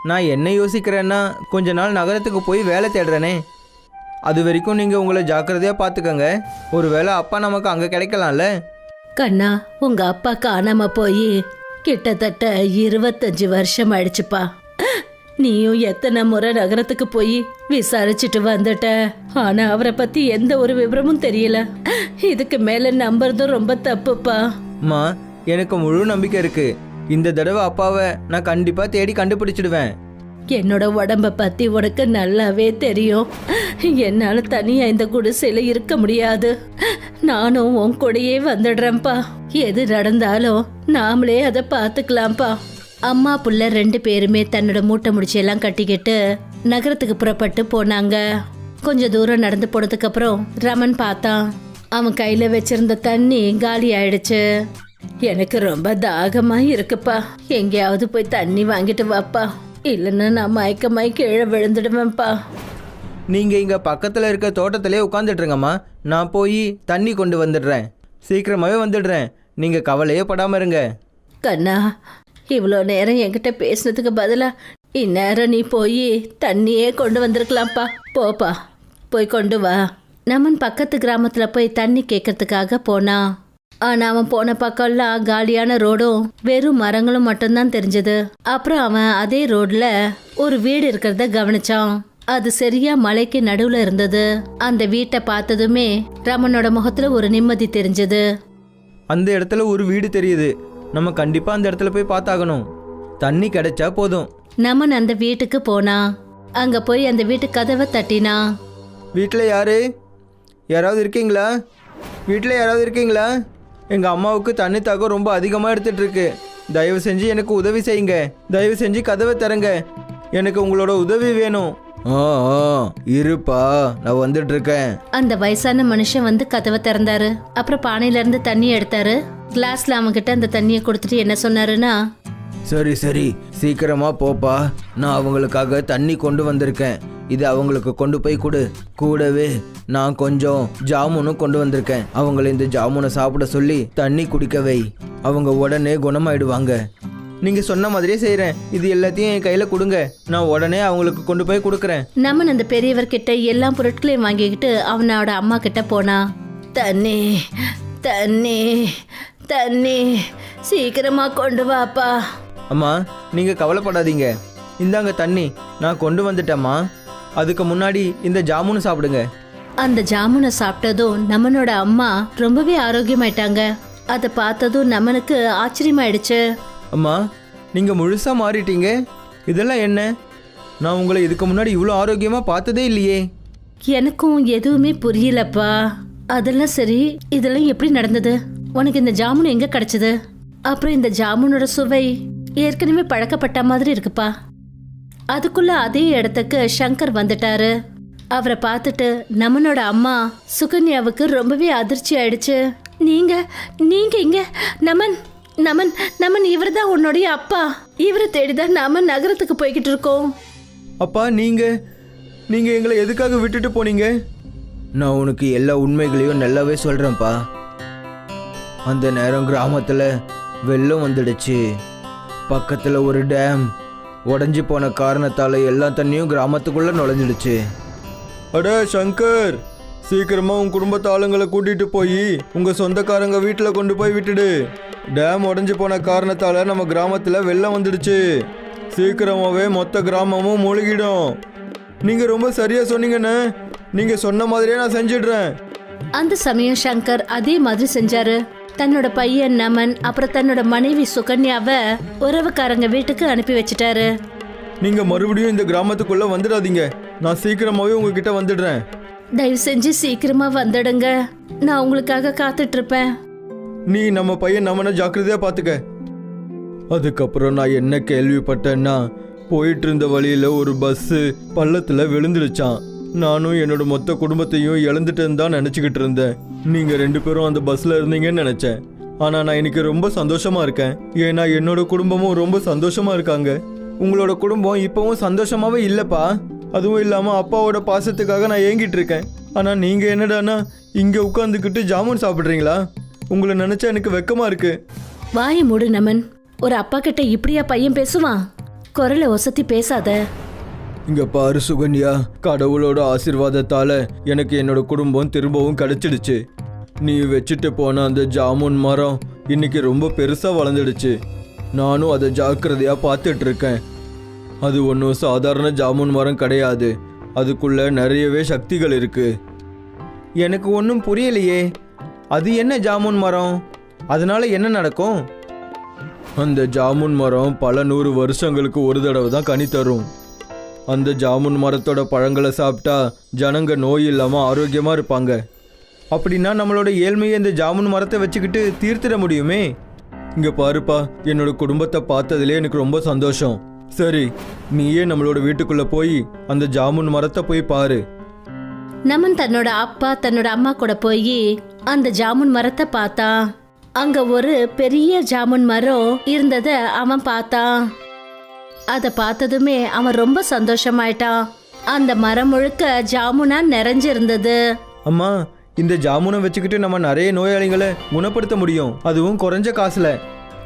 D: நான் என்ன யோசிக்கிறேன்னா கொஞ்ச நாள் நகரத்துக்கு போய் வேலை தேடுறேனே. அது வரைக்கும் நீங்கள் உங்களை ஜாக்கிரதையாக பார்த்துக்கங்க. ஒரு வேளை அப்பா நமக்கு அங்கே கிடைக்கலாம்ல.
A: கண்ணா, உங்க அப்பா காணாம போய் கிட்டத்தட்ட 25 வருஷம் ஆயிடுச்சுப்பா. நீயும் எத்தனை முறை நகரத்துக்கு போய் விசாரிச்சுட்டு வந்துட்ட, ஆனா அவரை பத்தி எந்த ஒரு விவரமும் தெரியல. இதுக்கு மேல நம்புறதும் ரொம்ப தப்புப்பா.
D: அம்மா, எனக்கு முழு நம்பிக்கை இருக்கு. இந்த தடவை அப்பாவை நான் கண்டிப்பாக தேடி கண்டுபிடிச்சிடுவேன்.
A: என்னோட உடம்ப பத்தி உனக்கு நல்லாவே தெரியும். என்னால தனியா இந்த குடிசையில இருக்க முடியாது. நானும் உன் கூடயே வந்துடுறேன்ப்பா. எது நடந்தாலும் நாமளே அதை பார்த்துக்கலாம்ப்பா. அம்மா புள்ள 2 பேருமே தன்னோட மூட்டை முடிச்சு எல்லாம் கட்டிக்கிட்டு நகரத்துக்கு புறப்பட்டு போனாங்க. கொஞ்ச தூரம் நடந்து போனதுக்கு அப்புறம் ரமன் பார்த்தான். அவன் கையில வச்சிருந்த தண்ணி காலி ஆயிடுச்சு. எனக்கு ரொம்ப தாகமா இருக்குப்பா, எங்கேயாவது போய் தண்ணி வாங்கிட்டு வாப்பா, இல்லைன்னா நான் மயக்கமாய் கீழே விழுந்துடுவேன்ப்பா.
D: நீங்கள் இங்கே பக்கத்தில் இருக்க தோட்டத்திலே உட்காந்துட்ருங்கம்மா. நான் போய் தண்ணி கொண்டு வந்துடுறேன். சீக்கிரமாகவே வந்துடுறேன். நீங்கள் கவலையே படாமல் இருங்க.
A: கண்ணா, இவ்வளோ நேரம் என்கிட்ட பேசுனதுக்கு பதிலாக இந்நேரம் நீ போய் தண்ணியே கொண்டு வந்திருக்கலாம்ப்பா. போப்பா, போய் கொண்டு வா. நமன் பக்கத்து கிராமத்தில் போய் தண்ணி கேட்கறதுக்காக போனான். ஆனால் அவன் போன பக்கம்லாம் காலியான ரோடும் வெறும் மரங்களும் மட்டும்தான் தெரிஞ்சது. அப்புறம் அவன் அதே ரோட்ல ஒரு வீடு இருக்கிறத கவனிச்சான். அது சரியா மலைக்கு நடுவுல இருந்தது. அந்த வீட்டை பார்த்ததுமே ரமனோட முகத்துல ஒரு நிம்மதி தெரிஞ்சது.
D: அந்த இடத்துல ஒரு வீடு தெரியுது. நம்ம கண்டிப்பாக அந்த இடத்துல போய் பார்த்தாகணும். தண்ணி கிடைச்சா போதும்.
A: நமன் அந்த வீட்டுக்கு போனான். அங்க போய் அந்த வீட்டு கதவை தட்டினான்.
D: வீட்டில் யாரு? யாராவது இருக்கீங்களா? வீட்டில் யாராவது இருக்கீங்களா? எங்கள் அம்மாவுக்கு தண்ணி தாக்கம் ரொம்ப அதிகமாக எடுத்துகிட்ருக்கு. தயவு செஞ்சு எனக்கு உதவி செய்யுங்க. தயவு செஞ்சு கதவை தரங்க. எனக்கு உங்களோட உதவி வேணும்.
B: இருப்பா, நான் வந்துட்டு இருக்கேன்.
A: அந்த வயசான மனுஷன் வந்து கதவை திறந்தாரு. அப்புறம் பானையில இருந்து தண்ணி எடுத்தாரு. கிளாஸ்ல அவன்கிட்ட அந்த தண்ணியை கொடுத்துட்டு என்ன சொன்னாருன்னா,
D: சரி சரி, சீக்கிரமா போப்பா. நான் அவங்களுக்காக தண்ணி கொண்டு வந்திருக்கேன். இது அவங்களுக்கு கொண்டு போய் கொடு. கூடவே நான் கொஞ்சம் ஜாமுனும் கொண்டு வந்திருக்கேன். அவங்கள இந்த ஜாமுனை சாப்பிட சொல்லி தண்ணி குடிக்க வை. அவங்க உடனே குணமாயிடுவாங்க. நீங்கள் சொன்ன மாதிரியே செய்கிறேன். இது எல்லாத்தையும் என் கையில் கொடுங்க. நான் உடனே அவங்களுக்கு கொண்டு போய் கொடுக்குறேன்.
A: நமன் அந்த பெரியவர்கிட்ட எல்லா பொருட்களையும் வாங்கிக்கிட்டு அவனோட அம்மா கிட்ட போனா. தண்ணி தண்ணி தண்ணி சீக்கிரமா கொண்டு வாப்பா.
D: அம்மா, நீங்கள் கவலைப்படாதீங்க. இந்தாங்க தண்ணி, நான் கொண்டு வந்துட்டேம்மா. அதுக்கு முன்னாடி இந்த ஜாமுனை சாப்பிடுங்க.
A: அந்த ஜாமுனை சாப்பிட்டதும் நமனோட அம்மா ரொம்பவே ஆரோக்கியமாயிட்டாங்க. அதை பார்த்ததும் நமனுக்கு ஆச்சரியமாயிடுச்சு.
D: அம்மா, நீங்கள் முழுசாக மாறிட்டீங்க. இதெல்லாம் என்ன? நான் உங்களை இதுக்கு முன்னாடி இவ்வளோ ஆரோக்கியமாக பார்த்ததே இல்லையே.
A: எனக்கும் எதுவுமே புரியலப்பா. அதெல்லாம் சரி, இதெல்லாம் எப்படி நடந்தது? உனக்கு இந்த ஜாமுன் எங்க கிடைச்சது? அப்புறம் இந்த ஜாமுனோட சுவை ஏற்கனவே பழக்கப்பட்ட மாதிரி இருக்குப்பா. அதுக்குள்ள அதே இடத்துக்கு சங்கர் வந்துட்டாரு. அவரை பார்த்துட்டு நமனோட அம்மா சுகன்யாவுக்கு ரொம்பவே அதிர்ச்சி ஆயிடுச்சு. நீங்க நீங்க இங்க? நமன் நமன் நமன், இவர் தான் உன்னுடைய அப்பா. இவரை தேடிதான் நாம நகரத்துக்கு போய்கிட்டு இருக்கோம்.
D: அப்பா, நீங்கள் எங்களை எதுக்காக விட்டுட்டு போனீங்க? நான் உனக்கு எல்லா உண்மைகளையும் நல்லாவே சொல்கிறேன்ப்பா. அந்த நேரம் கிராமத்தில் வெள்ளம் வந்துடுச்சு. பக்கத்தில் ஒரு டேம் உடஞ்சி போன காரணத்தால் எல்லா தண்ணியும் கிராமத்துக்குள்ளே நுழைஞ்சிடுச்சு.
B: அட சங்கர், சீக்கிரமா உன் குடும்பத்து ஆளுங்களை கூட்டிட்டு போய் உங்க சொந்தக்காரங்க வீட்டில் கொண்டு போய் விட்டுடு. டேம் உடஞ்சி போன காரணத்தால நம்ம கிராமத்தில் வெள்ளம் வந்துடுச்சு. சீக்கிரமாவே மொத்த கிராமமும் மூழ்கிடும். நீங்க ரொம்ப சரியா சொன்னீங்கண்ணே. நீங்க சொன்ன மாதிரியே நான் செஞ்சிடுறேன்.
A: அந்த சமயம் சங்கர் அதே மாதிரி செஞ்சாரு. தன்னோட பையன் நமன் அப்புறம் தன்னோட மனைவி சுகன்யாவை உறவுக்காரங்க வீட்டுக்கு அனுப்பி வச்சிட்டாரு.
B: நீங்க மறுபடியும் இந்த கிராமத்துக்குள்ள வந்துடாதீங்க. நான் சீக்கிரமாவே உங்ககிட்ட வந்துடுறேன்.
A: தயவு செஞ்சு சீக்கிரமா வந்துடுங்க, நான் உங்களுக்காக காத்துட்டு இருப்பேன்.
B: நீ நம்ம பையன் நம்மனை ஜாக்கிரதையா பாத்துக்க. அதுக்கப்புறம் நான் என்ன கேள்விப்பட்டேன்னா, போயிட்டு இருந்த வழியில ஒரு பஸ் பள்ளத்துல விழுந்துடுச்சான். நானும் என்னோட மொத்த குடும்பத்தையும் இழந்துட்டேன்னு தான் நினச்சிக்கிட்டு இருந்தேன். நீங்கள் 2 பேரும் அந்த பஸ்ஸில் இருந்தீங்கன்னு நினச்சேன். ஆனால் நான் இன்னைக்கு ரொம்ப சந்தோஷமா இருக்கேன். ஏன்னா என்னோட குடும்பமும் ரொம்ப சந்தோஷமா இருக்காங்க. உங்களோட குடும்பம் இப்போவும் சந்தோஷமாவே இல்லைப்பா. அதுவும் இல்லாமல் அப்பாவோட பாசத்துக்காக நான் ஏங்கிட்டு இருக்கேன். ஆனால் நீங்கள் என்னடானா இங்கே உட்காந்துக்கிட்டு ஜாமுன் சாப்பிட்றீங்களா? உங்களை நினச்சா எனக்கு வெக்கமாக இருக்கு.
A: வாயை மூடு நமன். ஒரு அப்பா கிட்ட இப்படியா பையன் பேசுவான்? குரலை ஒசத்தி பேசாத.
B: இங்க பாரு சுகன்யா, கடவுளோட ஆசீர்வாதத்தால எனக்கு என்னோட குடும்பம் திரும்பவும் கிடைச்சிடுச்சு. நீ வச்சுட்டு போன அந்த ஜாமுன் மரம் இன்னைக்கு ரொம்ப பெருசா வளர்ந்துடுச்சு. நானும் அதை ஜாக்கிரதையா பார்த்துட்டு இருக்கேன். அது ஒன்றும் சாதாரண ஜாமுன் மரம் கிடையாது. அதுக்குள்ள நிறையவே சக்திகள் இருக்கு. எனக்கு ஒன்றும் புரியலையே, அது என்ன ஜாமுன் மரம்? அதனால என்ன நடக்கும்? அந்த ஜாமுன் மரம் பல 100 வருஷங்களுக்கு ஒரு தடவை தான் கனி தரும். அந்த ஜாமுன் மரத்தோட பழங்களை சாப்பிட்டா ஜனங்க நோய் இல்லாமல் ஆரோக்கியமாக இருப்பாங்க. அப்படின்னா நம்மளோட ஏழ்மையை இந்த ஜாமுன் மரத்தை வச்சுக்கிட்டு தீர்த்திட முடியுமே. இங்கே பாருப்பா, என்னோட குடும்பத்தை பார்த்ததுலே எனக்கு ரொம்ப சந்தோஷம். சரி, நீயே நம்மளோட வீட்டுக்குள்ளே போய் அந்த ஜாமுன் மரத்தை போய் பாரு.
A: நமன் தன்னோட அப்பா தன்னோட அம்மா கூட போய் அந்த ஜாமுன் மரத்தை பார்த்தான். அங்க ஒரு பெரிய ஜாமுன் மரம் இருந்தத அவன் பார்த்தான். அத பார்த்ததுமே அவன் ரொம்ப சந்தோஷமாயிட்டான். அந்த மரம் முழுக்க ஜாமுனா நிறைஞ்சிருந்தது.
B: அம்மா, இந்த ஜாமுனை வச்சுக்கிட்டு நம்ம நிறைய நோயாளிகளை குணப்படுத்த முடியும், அதுவும் குறைஞ்ச காசுல.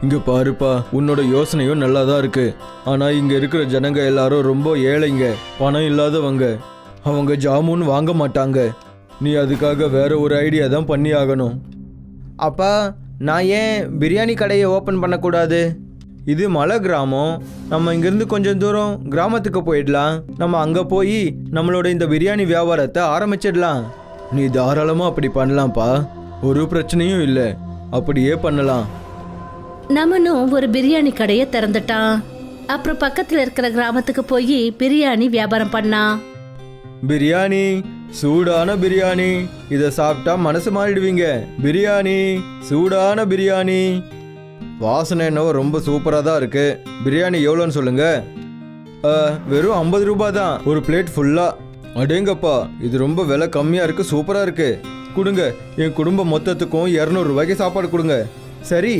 B: இங்க பாருப்பா, உன்னோட யோசனையும் நல்லா தான் இருக்கு. ஆனா இங்க இருக்கிற ஜனங்க எல்லாரும் ரொம்ப ஏழைங்க, பணம் இல்லாதவங்க. அவங்க ஜாமுன் வாங்க மாட்டாங்க. நீ அதுக்காக வேற ஒரு ஐடியா தான் பண்ணி ஆகணும். அப்பா, நான் ஏன் பிரியாணி கடையை ஓப்பன் பண்ணக்கூடாது? இது மலை கிராமம். நம்ம இங்கேருந்து கொஞ்சம் தூரம் கிராமத்துக்கு போயிடலாம். நம்ம அங்கே போய் நம்மளோட இந்த பிரியாணி வியாபாரத்தை ஆரம்பிச்சிடலாம். நீ தாராளமாக அப்படி பண்ணலாம்ப்பா, ஒரு பிரச்சனையும் இல்லை. அப்படியே பண்ணலாம்.
A: நமனும் ஒரு பிரியாணி கடையை திறந்துட்டான். அப்புறம் பக்கத்துல இருக்கிற கிராமத்துக்கு போய் பிரியாணி வியாபாரம் பண்ணான்.
B: பிரியாணி, சூடான பிரியாணி, இதை சாப்பிட்டா மனசு மாறிடுவீங்க. பிரியாணி, சூடான பிரியாணி. வாசனை என்னவோ ரொம்ப சூப்பராக தான் இருக்கு. பிரியாணி எவ்வளோன்னு சொல்லுங்க. வெறும் 50 ரூபாய் தான் ஒரு பிளேட் ஃபுல்லாக. அடேங்கப்பா, இது ரொம்ப விலை கம்மியாக இருக்கு, சூப்பராக இருக்கு. கொடுங்க, என் குடும்பம் மொத்தத்துக்கும் 200 ரூபாய்க்கு சாப்பாடு கொடுங்க. சரி.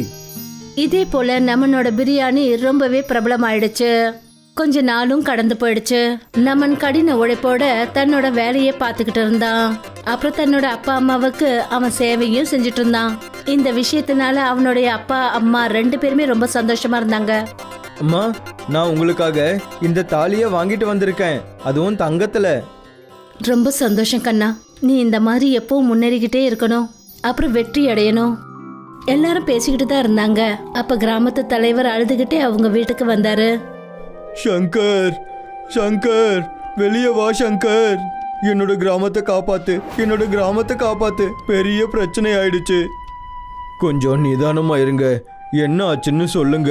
A: இதே போல நமனோட பிரியாணி ரொம்பவே பிரபலமாயிடுச்சு. கொஞ்ச நாளும் கடந்து போயிடுச்சு. நமன் கடின உழைப்போட தன்னோட வேலையை பார்த்துக்கிட்டு இருந்தான். அப்புறம் தன்னோட அப்பா அம்மாவுக்கு அவன் சேவையும் செஞ்சுட்டு இருந்தான். இந்த விஷயத்தினால அவனுடைய அப்பா அம்மா 2 பேருமே ரொம்ப சந்தோஷமா இருந்தாங்க.
B: அம்மா, நான் உங்களுக்காக இந்த தாலியை வாங்கிட்டு வந்திருக்கேன், அதுவும் தங்கத்துல.
A: ரொம்ப சந்தோஷம் கண்ணா. நீ இந்த மாதிரி எப்பவும் முன்னேறிக்கிட்டே இருக்கணும், அப்புறம் வெற்றி அடையணும். எல்லாரும் பேசிக்கிட்டு தான் இருந்தாங்க. அப்ப கிராமத்து தலைவர் அழுதுகிட்டே அவங்க வீட்டுக்கு வந்தாரு.
B: சங்கர், சங்கர், வெளியே வா சங்கர். என்னோட கிராமத்தை காப்பாத்து, என்னோட கிராமத்தை காப்பாத்து. பெரிய பிரச்சனை ஆயிடுச்சு. கொஞ்சம் நிதானமா இருங்க. என்ன ஆச்சுன்னு சொல்லுங்க.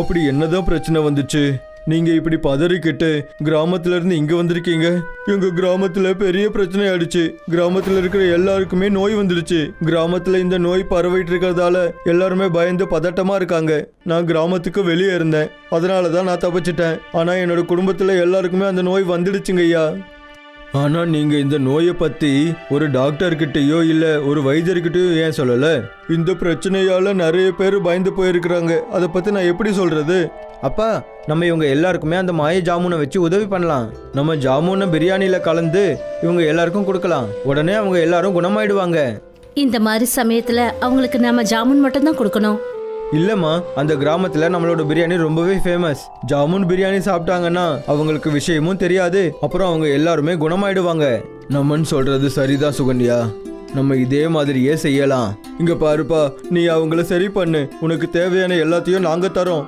B: அப்படி என்னதான் பிரச்சனை வந்துச்சு? நீங்க இப்படி பதறிக்கிட்டு கிராமத்துல இருந்து இங்க வந்திருக்கீங்க. எங்க கிராமத்துல பெரிய பிரச்சனை ஆயிடுச்சு. கிராமத்துல இருக்கிற எல்லாருக்குமே நோய் வந்துடுச்சு. கிராமத்துல இந்த நோய் பரவிட்டு இருக்கிறதால எல்லாருமே பயந்து பதட்டமா இருக்காங்க. நான் கிராமத்துக்கு வெளியே இருந்தேன், அதனாலதான் நான் தப்பிச்சிட்டேன். ஆனா என்னோட குடும்பத்துல எல்லாருக்குமே அந்த நோய் வந்துடுச்சுங்க ஐயா. ஆனா நீங்க இந்த நோயை பத்தி ஒரு டாக்டர்கிட்டயோ இல்ல ஒரு வைத்தியர்கிட்டயோ ஏன் சொல்லல? இந்த பிரச்சனையால நிறைய பேர் பயந்து போயிருக்கிறாங்க. அதை பத்தி நான் எப்படி சொல்றது? அப்பா, நம்ம இவங்க எல்லாருக்குமே அந்த மாய ஜாமுனை வச்சு உதவி பண்ணலாம். நம்ம ஜாமுனை பிரியாணியில கலந்து இவங்க எல்லாருக்கும் கொடுக்கலாம். உடனே அவங்க எல்லாரும் குணமாயிடுவாங்க.
A: இந்த மாதிரி சமயத்துல அவங்களுக்கு நாம ஜாமுன் மட்டும் தான் கொடுக்கணும்.
B: இல்லம்மா, அந்த கிராமத்துல நம்மளோட பிரியாணி ரொம்பவே ஃபேமஸ். ஜாமுன் பிரியாணி சாப்பிட்டாங்கன்னா அவங்களுக்கு விஷயமும் தெரியாது, அப்புறம் அவங்க எல்லாருமே குணமாயிடுவாங்க. நம்மன்னு சொல்றது சரிதான் சுகன்யா, நம்ம இதே மாதிரியே செய்யலாம். இங்க பாருப்பா, நீ அவங்கள சரி பண்ணு. உனக்கு தேவையான எல்லாத்தையும் நாங்க தரோம்.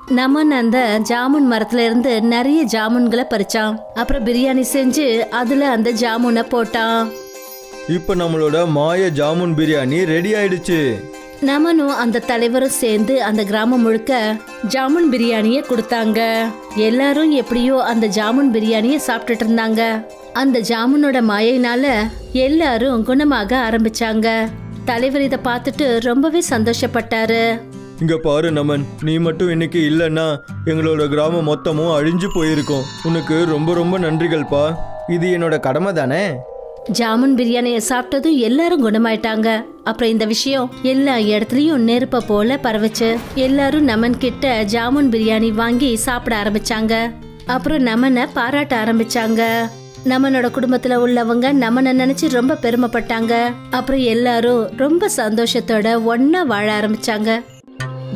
A: நமன் அந்த ஜாமுன் மரத்துல இருந்து நிறைய ஜாமுன்களை பறிச்சான். அப்புறம் பிரியாணி செஞ்சு அதுல அந்த ஜாமுனை போட்டான்.
B: இப்போ நம்மளோட மாய ஜாமுன் பிரியாணி ரெடி ஆயிடுச்சு.
A: நமனும் அந்த தலைவரும் சேர்ந்து அந்த கிராமம் முழுக்க ஜாமுன் பிரியாணியை கொடுத்தாங்க. எல்லாரும் எப்படியோ அந்த ஜாமுன் பிரியாணியை சாப்பிட்டுட்டு இருந்தாங்க. அந்த ஜாமுனோட மாயினால எல்லாரும் குணமாக ஆரம்பிச்சாங்க. தலைவர் இதை பார்த்துட்டு ரொம்பவே சந்தோஷப்பட்டாரு.
B: இங்க பாரு நமன், நீ மட்டும் இன்னைக்கு இல்லைன்னா எங்களோட கிராமம் மொத்தமும் அழிஞ்சு போயிருக்கும். உனக்கு ரொம்ப ரொம்ப நன்றிகள்ப்பா.
D: இது என்னோட கடமை தானே.
A: ஜாமுன் பிரியாணியை சாப்பிட்டதும் எல்லாரும் குணமாயிட்டாங்க. அப்புறம் இந்த விஷயம் எல்லா இடத்துலயும் நெருப்ப போல பரவுச்சு. எல்லாரும் நமன் கிட்ட ஜாமுன் பிரியாணி வாங்கி சாப்பிட ஆரம்பிச்சாங்க. அப்புறம் நமனை பாராட்ட ஆரம்பிச்சாங்க. நமனோட குடும்பத்துல உள்ளவங்க நமனை நினைச்சு ரொம்ப பெருமைப்பட்டாங்க. அப்புறம் எல்லாரும் ரொம்ப சந்தோஷத்தோட ஒன்னா வாழ ஆரம்பிச்சாங்க.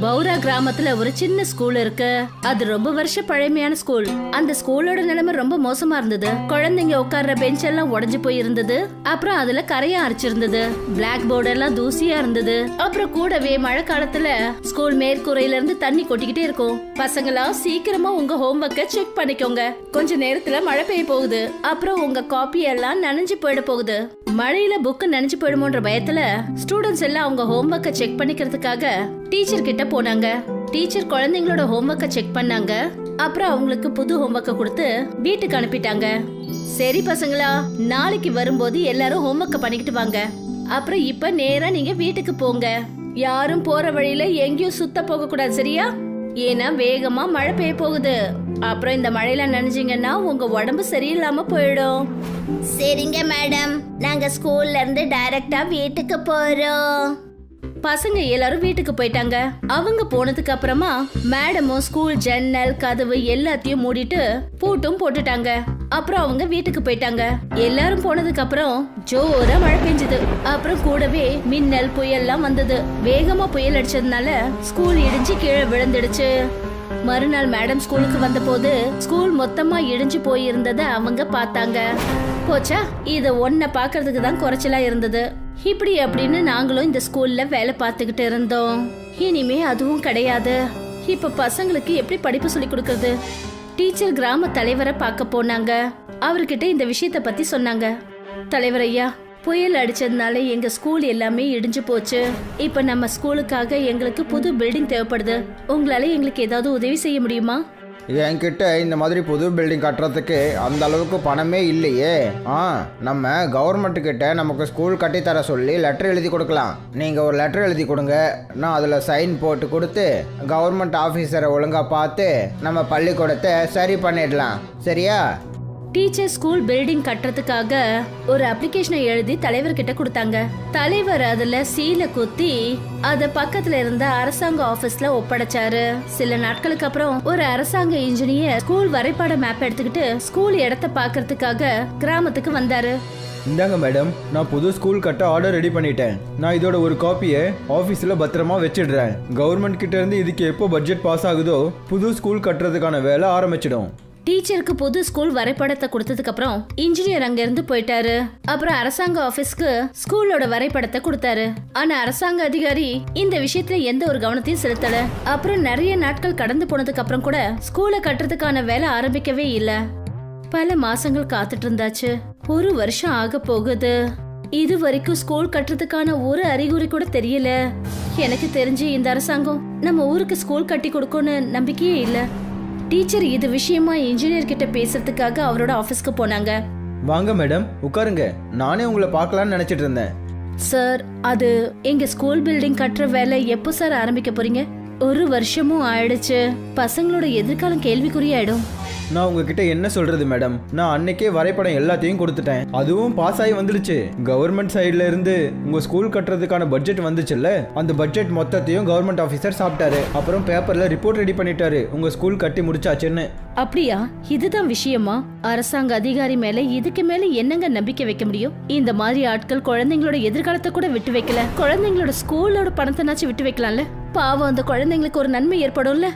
A: பௌரா கிராமத்துல ஒரு சின்ன ஸ்கூல் இருக்கு. அது ரொம்ப வருஷ பழமையான ஸ்கூல். அந்த ஸ்கூலோட நிலைமை ரொம்ப மோசமா இருந்தது. குழந்தைங்க உட்கார்ற பெஞ்ச் எல்லாம் உடைஞ்சு போய் இருந்தது. அப்புறம் அதுல கரையா அரைச்சிருந்தது. பிளாக் போர்டு எல்லாம் தூசியா இருந்தது. அப்புறம் கூடவே மழை காலத்துல ஸ்கூல் மேற்கூரையில இருந்து தண்ணி கொட்டிக்கிட்டே இருக்கும். பசங்களா சீக்கிரமா உங்க ஹோம்ஒர்க்கை செக் பண்ணிக்கோங்க, கொஞ்ச நேரத்துல மழை பெய்ய போகுது. அப்புறம் உங்க காப்பி எல்லாம் நனைஞ்சு போயிட போகுது. மழையில புக்கு நனைஞ்சு போயிடுமோன்ற பயத்துல ஸ்டூடெண்ட்ஸ் எல்லாம் அவங்க ஹோம்ஒர்க்கை செக் பண்ணிக்கிறதுக்காக டீச்சர் கிட்ட போனாங்க. டீச்சர் குழந்தைங்களோட ஹோம்ஒர்க்கை செக் பண்ணாங்க. அப்புறம் அவங்களுக்கு புது ஹோம்ஒர்க்கை கொடுத்து வீட்டுக்கு அனுப்பிட்டாங்க. சரி பசங்களா, நாளைக்கு வரும்போது எல்லாரும் ஹோம்ஒர்க்கை பண்ணிக்கிட்டு வாங்க. அப்புறம் இப்ப நேரா நீங்க வீட்டுக்கு போங்க. யாரும் போற வழியில எங்கேயும் சுத்த போக கூடாது, சரியா? ஏன்னா வேகமா மழை பெய்ய போகுது. அப்புறம் இந்த மழையில நனைஞ்சீங்கன்னா உங்க உடம்பு சரியில்லாம போயிடும். சரிங்க மேடம், நாங்க ஸ்கூல்ல இருந்து டைரக்டா வீட்டுக்கு போறோம். பசங்க எல்லாரும் வீட்டுக்கு போயிட்டாங்க. அவங்க போனதுக்கு அப்புறமா மேடமும் ஸ்கூல் ஜன்னல் கதவு எல்லாத்தையும் மூடிட்டு பூட்டும் போட்டுட்டாங்க. அப்புறம் அவங்க வீட்டுக்கு போயிட்டாங்க. எல்லாரும் போனதுக்கு அப்புறம் ஜோரா மழை பெஞ்சது. அப்புறம் கூடவே மின்னல் புயல்லாம் வந்தது. வேகமா புயல் அடிச்சதுனால ஸ்கூல் இடிஞ்சு கீழே விழுந்துடுச்சு. மறுநாள் மேடம் ஸ்கூலுக்கு வந்த போது ஸ்கூல் மொத்தமா இடிஞ்சு போயிருந்தத அவங்க பார்த்தாங்க. போச்சா, இத ஒன்ன பாக்குறதுக்கு தான் குறைச்சலா இருந்தது. இப்படி அப்படின்னு நாங்களும் இந்த ஸ்கூல்ல வேலை பார்த்துக்கிட்டு இருந்தோம். இனிமே அதுவும் கிடையாது. இப்ப பசங்களுக்கு எப்படி படிப்பு சொல்லி கொடுக்கறது? டீச்சர் கிராம தலைவரை பார்க்க போனாங்க. அவர்கிட்ட இந்த விஷயத்த பத்தி சொன்னாங்க. தலைவர் ஐயா, புயல் அடிச்சதுனால எங்க ஸ்கூல் எல்லாமே இடிஞ்சு போச்சு. இப்ப நம்ம ஸ்கூலுக்காக எங்களுக்கு புது பில்டிங் தேவைப்படுது. உங்களால எங்களுக்கு ஏதாவது உதவி செய்ய முடியுமா?
C: என்கிட்ட இந்த மாதிரி புது பில்டிங் கட்டுறதுக்கு அந்த அளவுக்கு பணமே இல்லையே. நம்ம கவர்மெண்ட் கிட்ட நமக்கு ஸ்கூல் கட்டித்தர சொல்லி லெட்டர் எழுதி கொடுக்கலாம். நீங்கள் ஒரு லெட்டர் எழுதி கொடுங்க, நான் அதில் சைன் போட்டு கொடுத்து கவர்மெண்ட் ஆஃபீஸரை ஒழுங்காக பார்த்து நம்ம பள்ளிக்கூடத்தை சரி பண்ணிடலாம், சரியா?
A: டீச்சர் ஸ்கூல் பில்டிங் கட்டுறதுக்காக ஒரு அப்ளிகேஷனை எழுதி தலைவர்கிட்ட கொடுத்தாங்க. தலைவர் அதுல சீலை குத்தி அத பக்கத்துல இருந்த அரசாங்க ஆபீஸ்ல ஒப்படைச்சாரு. சில நாட்களுக்கு அப்புறம் ஒரு அரசாங்க இன்ஜினியர் ஸ்கூல் வரைபட மேப் எடுத்துக்கிட்டு ஸ்கூல் இடத்தை பாக்குறதுக்காக கிராமத்துக்கு வந்தாரு.
B: இந்தாங்க மேடம், நான் புது ஸ்கூல் கட்ட ஆர்டர் ரெடி பண்ணிட்டேன். நான் இதோட ஒரு காப்பியை ஆஃபீஸில் பத்திரமா வச்சிடுறேன். கவர்மெண்ட் கிட்ட இருந்து இதுக்கு எப்போ பட்ஜெட் பாஸ் ஆகுதோ புது ஸ்கூல் கட்டுறதுக்கான வேலை ஆரம்பிச்சிடும்.
A: டீச்சருக்கு புது ஸ்கூல் வரைபடத்தை கொடுத்ததுக்கு அப்புறம் இன்ஜினியர் அங்க இருந்து போயிட்டாரு. அப்புறம் அரசாங்க ஆபீஸ்க்கு ஸ்கூலோட வரைபடத்தை கொடுத்தாரு. ஆனா அரசாங்க அதிகாரி இந்த விஷயத்துல எந்த ஒரு கவனத்தையும் செலுத்தல. அப்புறம் நிறைய நாட்கள் கடந்து போனதுக்கு அப்புறம் கூட ஸ்கூலை கட்டுறதுக்கான வேலை ஆரம்பிக்கவே இல்ல. பல மாசங்கள் காத்துட்டு இருந்தாச்சு. ஒரு வருஷம் ஆக போகுது. இது வரைக்கும் ஸ்கூல் கட்டுறதுக்கான ஒரு அறிகுறி கூட தெரியல. எனக்கு தெரிஞ்சு இந்த அரசாங்கம் நம்ம ஊருக்கு ஸ்கூல் கட்டி கொடுக்கும்னு நம்பிக்கையே இல்ல. டீச்சர் இது விஷயமா இன்ஜினியர் கிட்ட பேசுறதுக்காக அவரோட ஆபீஸ்க்கு போனாங்க.
B: வாங்க மேடம், உட்காருங்க. நானே உங்களை பார்க்கலாம்னு நினைச்சிட்டு இருந்தேன்.
A: சார், அது எங்க ஸ்கூல் பில்டிங் கட்டுற வேலை எப்போ சார் ஆரம்பிக்க போறீங்க? ஒரு வருஷமும் ஆயிடுச்சு. பசங்களோட எதிர்காலம் கேள்விக்குறியாயிடும்.
B: நான் உங்ககிட்ட என்ன சொல்றது மேடம், நான் அன்னைக்கே வரைபடம் எல்லாத்தையும் கொடுத்துட்டேன். அதுவும் பாஸ் ஆகி வந்துடுச்சு. கவர்மெண்ட் சைட்ல இருந்து உங்க ஸ்கூல் கட்டுறதுக்கான பட்ஜெட் வந்துச்சுல்ல, அந்த பட்ஜெட் மொத்தத்தையும் கவர்மெண்ட் ஆஃபீஸர் சாப்பிட்டாரு. அப்புறம் பேப்பர்ல ரிப்போர்ட் ரெடி பண்ணிட்டாரு உங்க ஸ்கூல் கட்டி முடிச்சாச்சுன்னு.
A: அப்படியா? இதுதான் விஷயமா? அரசாங்க அதிகாரி மேல இதுக்கு மேல என்னங்க நம்பிக்கை வைக்க முடியும்? இந்த மாதிரி ஆட்கள் குழந்தைங்களோட எதிர்காலத்தை கூட விட்டு வைக்கல. குழந்தைங்களோட ஸ்கூலோட பணத்தைனாச்சும் விட்டு வைக்கலாம்ல. பாவம், அந்த குழந்தைங்களுக்கு ஒரு நன்மை ஏற்படும்ல.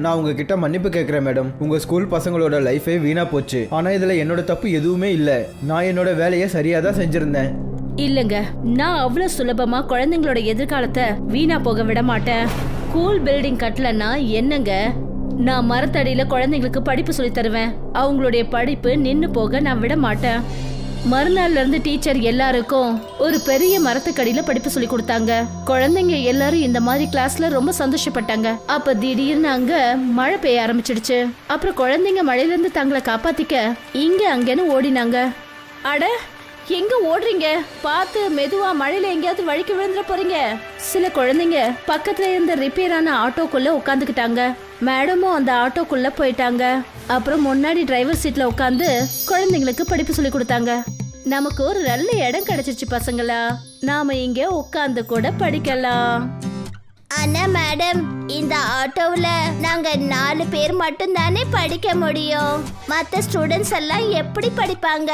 B: நான் உங்ககிட்ட மன்னிப்பு கேட்குறேன் மேடம். உங்க ஸ்கூல் பசங்களோட லைஃபே வீணா போச்சு. ஆனா இதுல என்னோட தப்பு எதுவுமே இல்ல. நான் என்னோட வேலையை சரியா தான் செஞ்சிருந்தேன்.
A: இல்லங்க, நான் அவ்வளவு சுலபமா குழந்தைங்களோட எதிர்காலத்தை வீணா போக விட மாட்டேன். ஸ்கூல் பில்டிங் கட்டலன்னா என்னங்க, நான் மரத்தடியில குழந்தைங்களுக்கு படிப்பு சொல்லி தருவேன். அவங்களுடைய படிப்பு நின்னு போக நான் விட மாட்டேன். மறுநாள்ல இருந்து டீச்சர் எல்லாருக்கும் ஒரு பெரிய மரத்துக்கடியில படிப்பு சொல்லி கொடுத்தாங்க. குழந்தைங்க எல்லாரும் இந்த மாதிரி கிளாஸ்ல ரொம்ப சந்தோஷப்பட்டாங்க. அப்ப திடீர்னு அங்க மழை பெய்ய ஆரம்பிச்சிடுச்சு. அப்புறம் குழந்தைங்க மழையில இருந்து தங்களை காப்பாத்திக்க இங்க அங்கன்னு ஓடினாங்க. அட, எங்க ஓடுறீங்க? பார்த்து மெதுவா, மழையில எங்கேயாவது வழிக்கு விழுந்துட போறீங்க. சில குழந்தைங்க பக்கத்துல இருந்த ரிப்பேர் ஆன ஆட்டோக்குள்ள உட்காந்துக்கிட்டாங்க. மேடமும் அந்த ஆட்டோக்குள்ள போயிட்டாங்க. அப்புறம் முன்னாடி டிரைவர் சீட்ல உட்காந்து குழந்தைங்களுக்கு படிப்பு சொல்லி கொடுத்தாங்க. நமக்கு ஒரு நல்ல இடம் கிடைச்சிருச்சு பசங்களா, நாம இங்க உட்காந்து கூட படிக்கலாம்.
E: ஆனா மேடம், இந்த ஆட்டோவில் நாங்க 4 பேர் மட்டும் தானே படிக்க முடியும். மற்ற ஸ்டூடெண்ட்ஸ் எல்லாம் எப்படி படிப்பாங்க?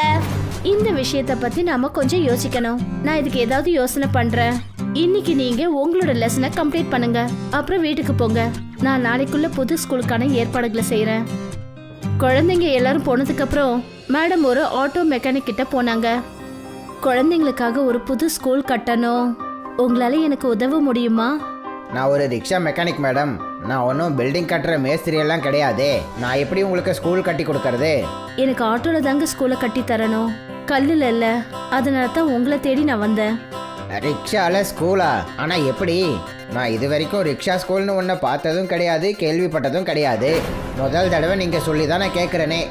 A: இந்த விஷயத்த பத்தி நாம கொஞ்சம் யோசிக்கணும். நான் இதுக்கு ஏதாவது யோசனை பண்றேன். இன்னைக்கு நீங்க உங்களோட லெசனை கம்ப்ளீட் பண்ணுங்க, அப்புறம் வீட்டுக்கு போங்க. நான் நாளைக்குள்ள புது ஸ்கூலுக்கான ஏற்பாடுகளை செய்யறேன். குழந்தைங்க எல்லாரும் போனதுக்கு அப்புறம் மேடம் ஒரு ஆட்டோ மெக்கானிக் கிட்ட போனாங்க. குழந்தைங்களுக்காக ஒரு புது ஸ்கூல் கட்டணும். உங்களால எனக்கு உதவ முடியுமா?
C: நான் ஒரு ரிக்ஷா மெக்கானிக் மேடம். நான் ஒன்றும் பில்டிங் கட்டுற மேஸ்திரி எல்லாம் கிடையாது. நான் எப்படி உங்களுக்கு ஸ்கூல் கட்டி கொடுக்கறது?
A: எனக்கு ஆட்டோல தாங்க ஸ்கூலை கட்டி தரணும், கல்லுல இல்ல. அதனால தான் உங்களை தேடி நான் வந்தேன்.
C: ரிக்ஷால ஸ்கூலா? ஆனால் எப்படி? நான் இது வரைக்கும் ரிக்ஷா ஸ்கூல்னு ஒன்று பார்த்ததும் கிடையாது, கேள்விப்பட்டதும் கிடையாது. முதல் தடவை நீங்கள் சொல்லி தான் நான் கேட்குறேனே.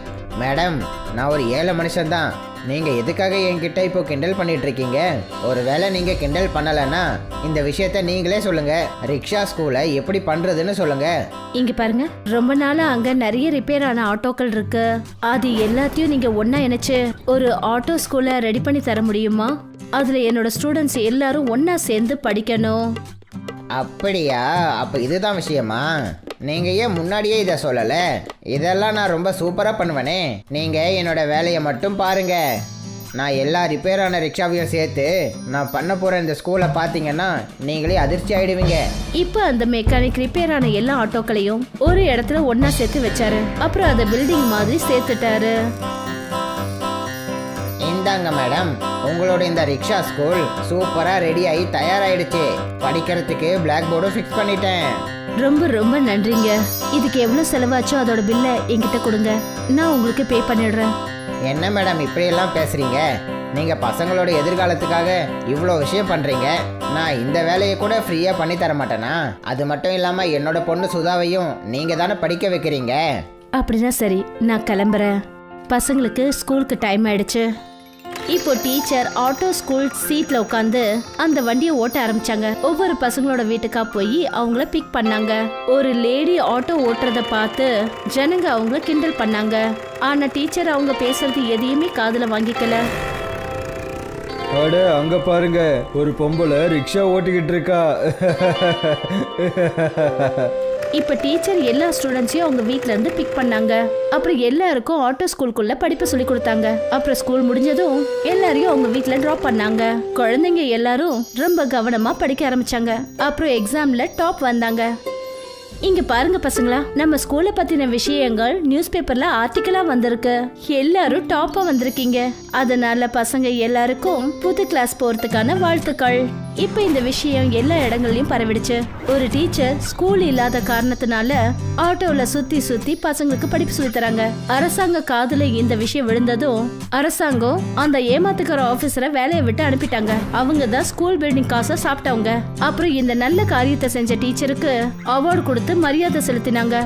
C: மேடம், நான் ஒரு ஏழை மனுஷன்தான். நீங்கள் எதுக்காக என்கிட்ட இப்போ கிண்டல் பண்ணிட்டு இருக்கீங்க? ஒருவேளை நீங்கள் கிண்டல் பண்ணலைன்னா இந்த விஷயத்த நீங்களே சொல்லுங்கள். ரிக்ஷா ஸ்கூலை எப்படி பண்ணுறதுன்னு சொல்லுங்கள்.
A: இங்க பாருங்க, ரொம்ப நாளா அங்க நிறைய ரிப்பேர் ஆன ஆட்டோக்கள் இருக்கு. அது எல்லாத்தையும் நீங்க ஒண்ணா இணைச்சு ஒரு ஆட்டோ ஸ்கூலை ரெடி பண்ணி தர முடியுமா? அதுல என்னோட ஸ்டூடெண்ட்ஸ் எல்லாரும் ஒண்ணா சேர்ந்து படிக்கணும்.
C: அப்படியா? அப்போ இதுதான் விஷயமா? நீங்கள் ஏன் முன்னாடியே இதை சொல்லலை? இதெல்லாம் நான் ரொம்ப சூப்பராக பண்ணுவேனே. நீங்கள் என்னோட வேலையை மட்டும் பாருங்க. நான் எல்லா ரிப்பேரான ரிக்ஷாவையும் சேர்த்து நான் பண்ண போகிற இந்த ஸ்கூலை பார்த்தீங்கன்னா நீங்களே அதிர்ச்சி ஆகிடுவீங்க.
A: இப்போ அந்த மெக்கானிக் ரிப்பேர் ஆன எல்லா ஆட்டோக்களையும் ஒரு இடத்துல ஒண்ணா சேர்த்து வச்சாரு. அப்புறம் அதை பில்டிங் மாதிரி சேர்த்துட்டாரு.
C: இந்தாங்க மேடம், உங்களோட இந்த ரிக்ஷா ஸ்கூல் சூப்பராக ரெடி ஆகி தயாராகிடுச்சு. படிக்கிறதுக்கு பிளாக் போர்டும் ஃபிக்ஸ் பண்ணிட்டேன்.
A: ரொம்ப ரொம்ப நன்றிங்க. இதுக்கு எவ்வளவு செலவாச்சோ அதோட பில்லை என்கிட்ட கொடுங்க, நான் உங்களுக்கு பே பண்ணிடுறேன்.
C: என்ன மேடம் இப்படியெல்லாம் பேசுகிறீங்க? நீங்கள் பசங்களோட எதிர்காலத்துக்காக இவ்வளோ விஷயம் பண்ணுறீங்க. நான் இந்த வேலையை கூட ஃப்ரீயாக பண்ணி தர மாட்டேனா? அது மட்டும் இல்லாமல் என்னோட பொண்ணு சுதாவையும் நீங்கள் தானே படிக்க வைக்கிறீங்க.
A: அப்படின்னா சரி, நான் கிளம்புறேன். பசங்களுக்கு ஸ்கூலுக்கு டைம் ஆயிடுச்சு. இப்போ டீச்சர் ஆட்டோ ஸ்கூல் சீட்ல உட்காந்து அந்த வண்டியை ஓட்ட ஆரம்பிச்சாங்க. ஒவ்வொரு பசங்களோட வீட்டுக்கா போய் அவங்கள பிக் பண்ணாங்க. ஒரு லேடி ஆட்டோ ஓட்டுறத பார்த்து ஜனங்க அவங்கள கிண்டல் பண்ணாங்க. ஆனா டீச்சர் அவங்க பேசுறது எதையுமே காதுல வாங்கிக்கல.
B: அட, அங்க பாருங்க, ஒரு பொம்பளை ரிக்ஷா ஓட்டிக்கிட்டு இருக்கா.
A: இப்ப டீச்சர் எல்லா ஸ்டூடெண்ட்ஸையும் அவங்க வீட்ல இருந்து பிக் பண்ணாங்க. அப்புறம் எல்லாருக்கும் ஆட்டோ ஸ்கூலுக்குள்ள படிப்பு சொல்லி கொடுத்தாங்க. அப்புறம் ஸ்கூல் முடிஞ்சதும் எல்லாரையும் அவங்க வீட்ல டிராப் பண்ணாங்க. குழந்தைங்க எல்லாரும் ரொம்ப கவனமா படிக்க ஆரம்பிச்சாங்க. அப்புறம் எக்ஸாம்ல டாப் வந்தாங்க. இங்க பாருங்க பசங்களா, நம்ம ஸ்கூலை பத்தின விஷயங்கள் நியூஸ் பேப்பர்ல ஆர்டிக்கலா வந்திருக்கு. எல்லாரும் டாப்பா வந்திருக்கீங்க. அதனால பசங்க எல்லாருக்கும் புது கிளாஸ் போறதுக்கான வாழ்த்துக்கள். இப்ப இந்த விஷயம் எல்லா இடங்கள்லயும் பரவிடுச்சு. ஒரு டீச்சர் ஸ்கூல் இல்லாத காரணத்தினால ஆட்டோல சுத்தி சுத்தி பசங்களுக்கு படிப்பு சொல்லி தராங்க. அரசாங்க காதுல இந்த விஷயம் விழுந்ததும் அரசாங்கம் அந்த ஏமாத்துக்கிற ஆபீசரை வேலையை விட்டு அனுப்பிட்டாங்க. அவங்க தான் ஸ்கூல் பில்டிங் காசை சாப்பிட்டவங்க. அப்புறம் இந்த நல்ல காரியத்தை செஞ்ச டீச்சருக்கு அவார்டு கொடுத்து மரியாதை செலுத்தினாங்க.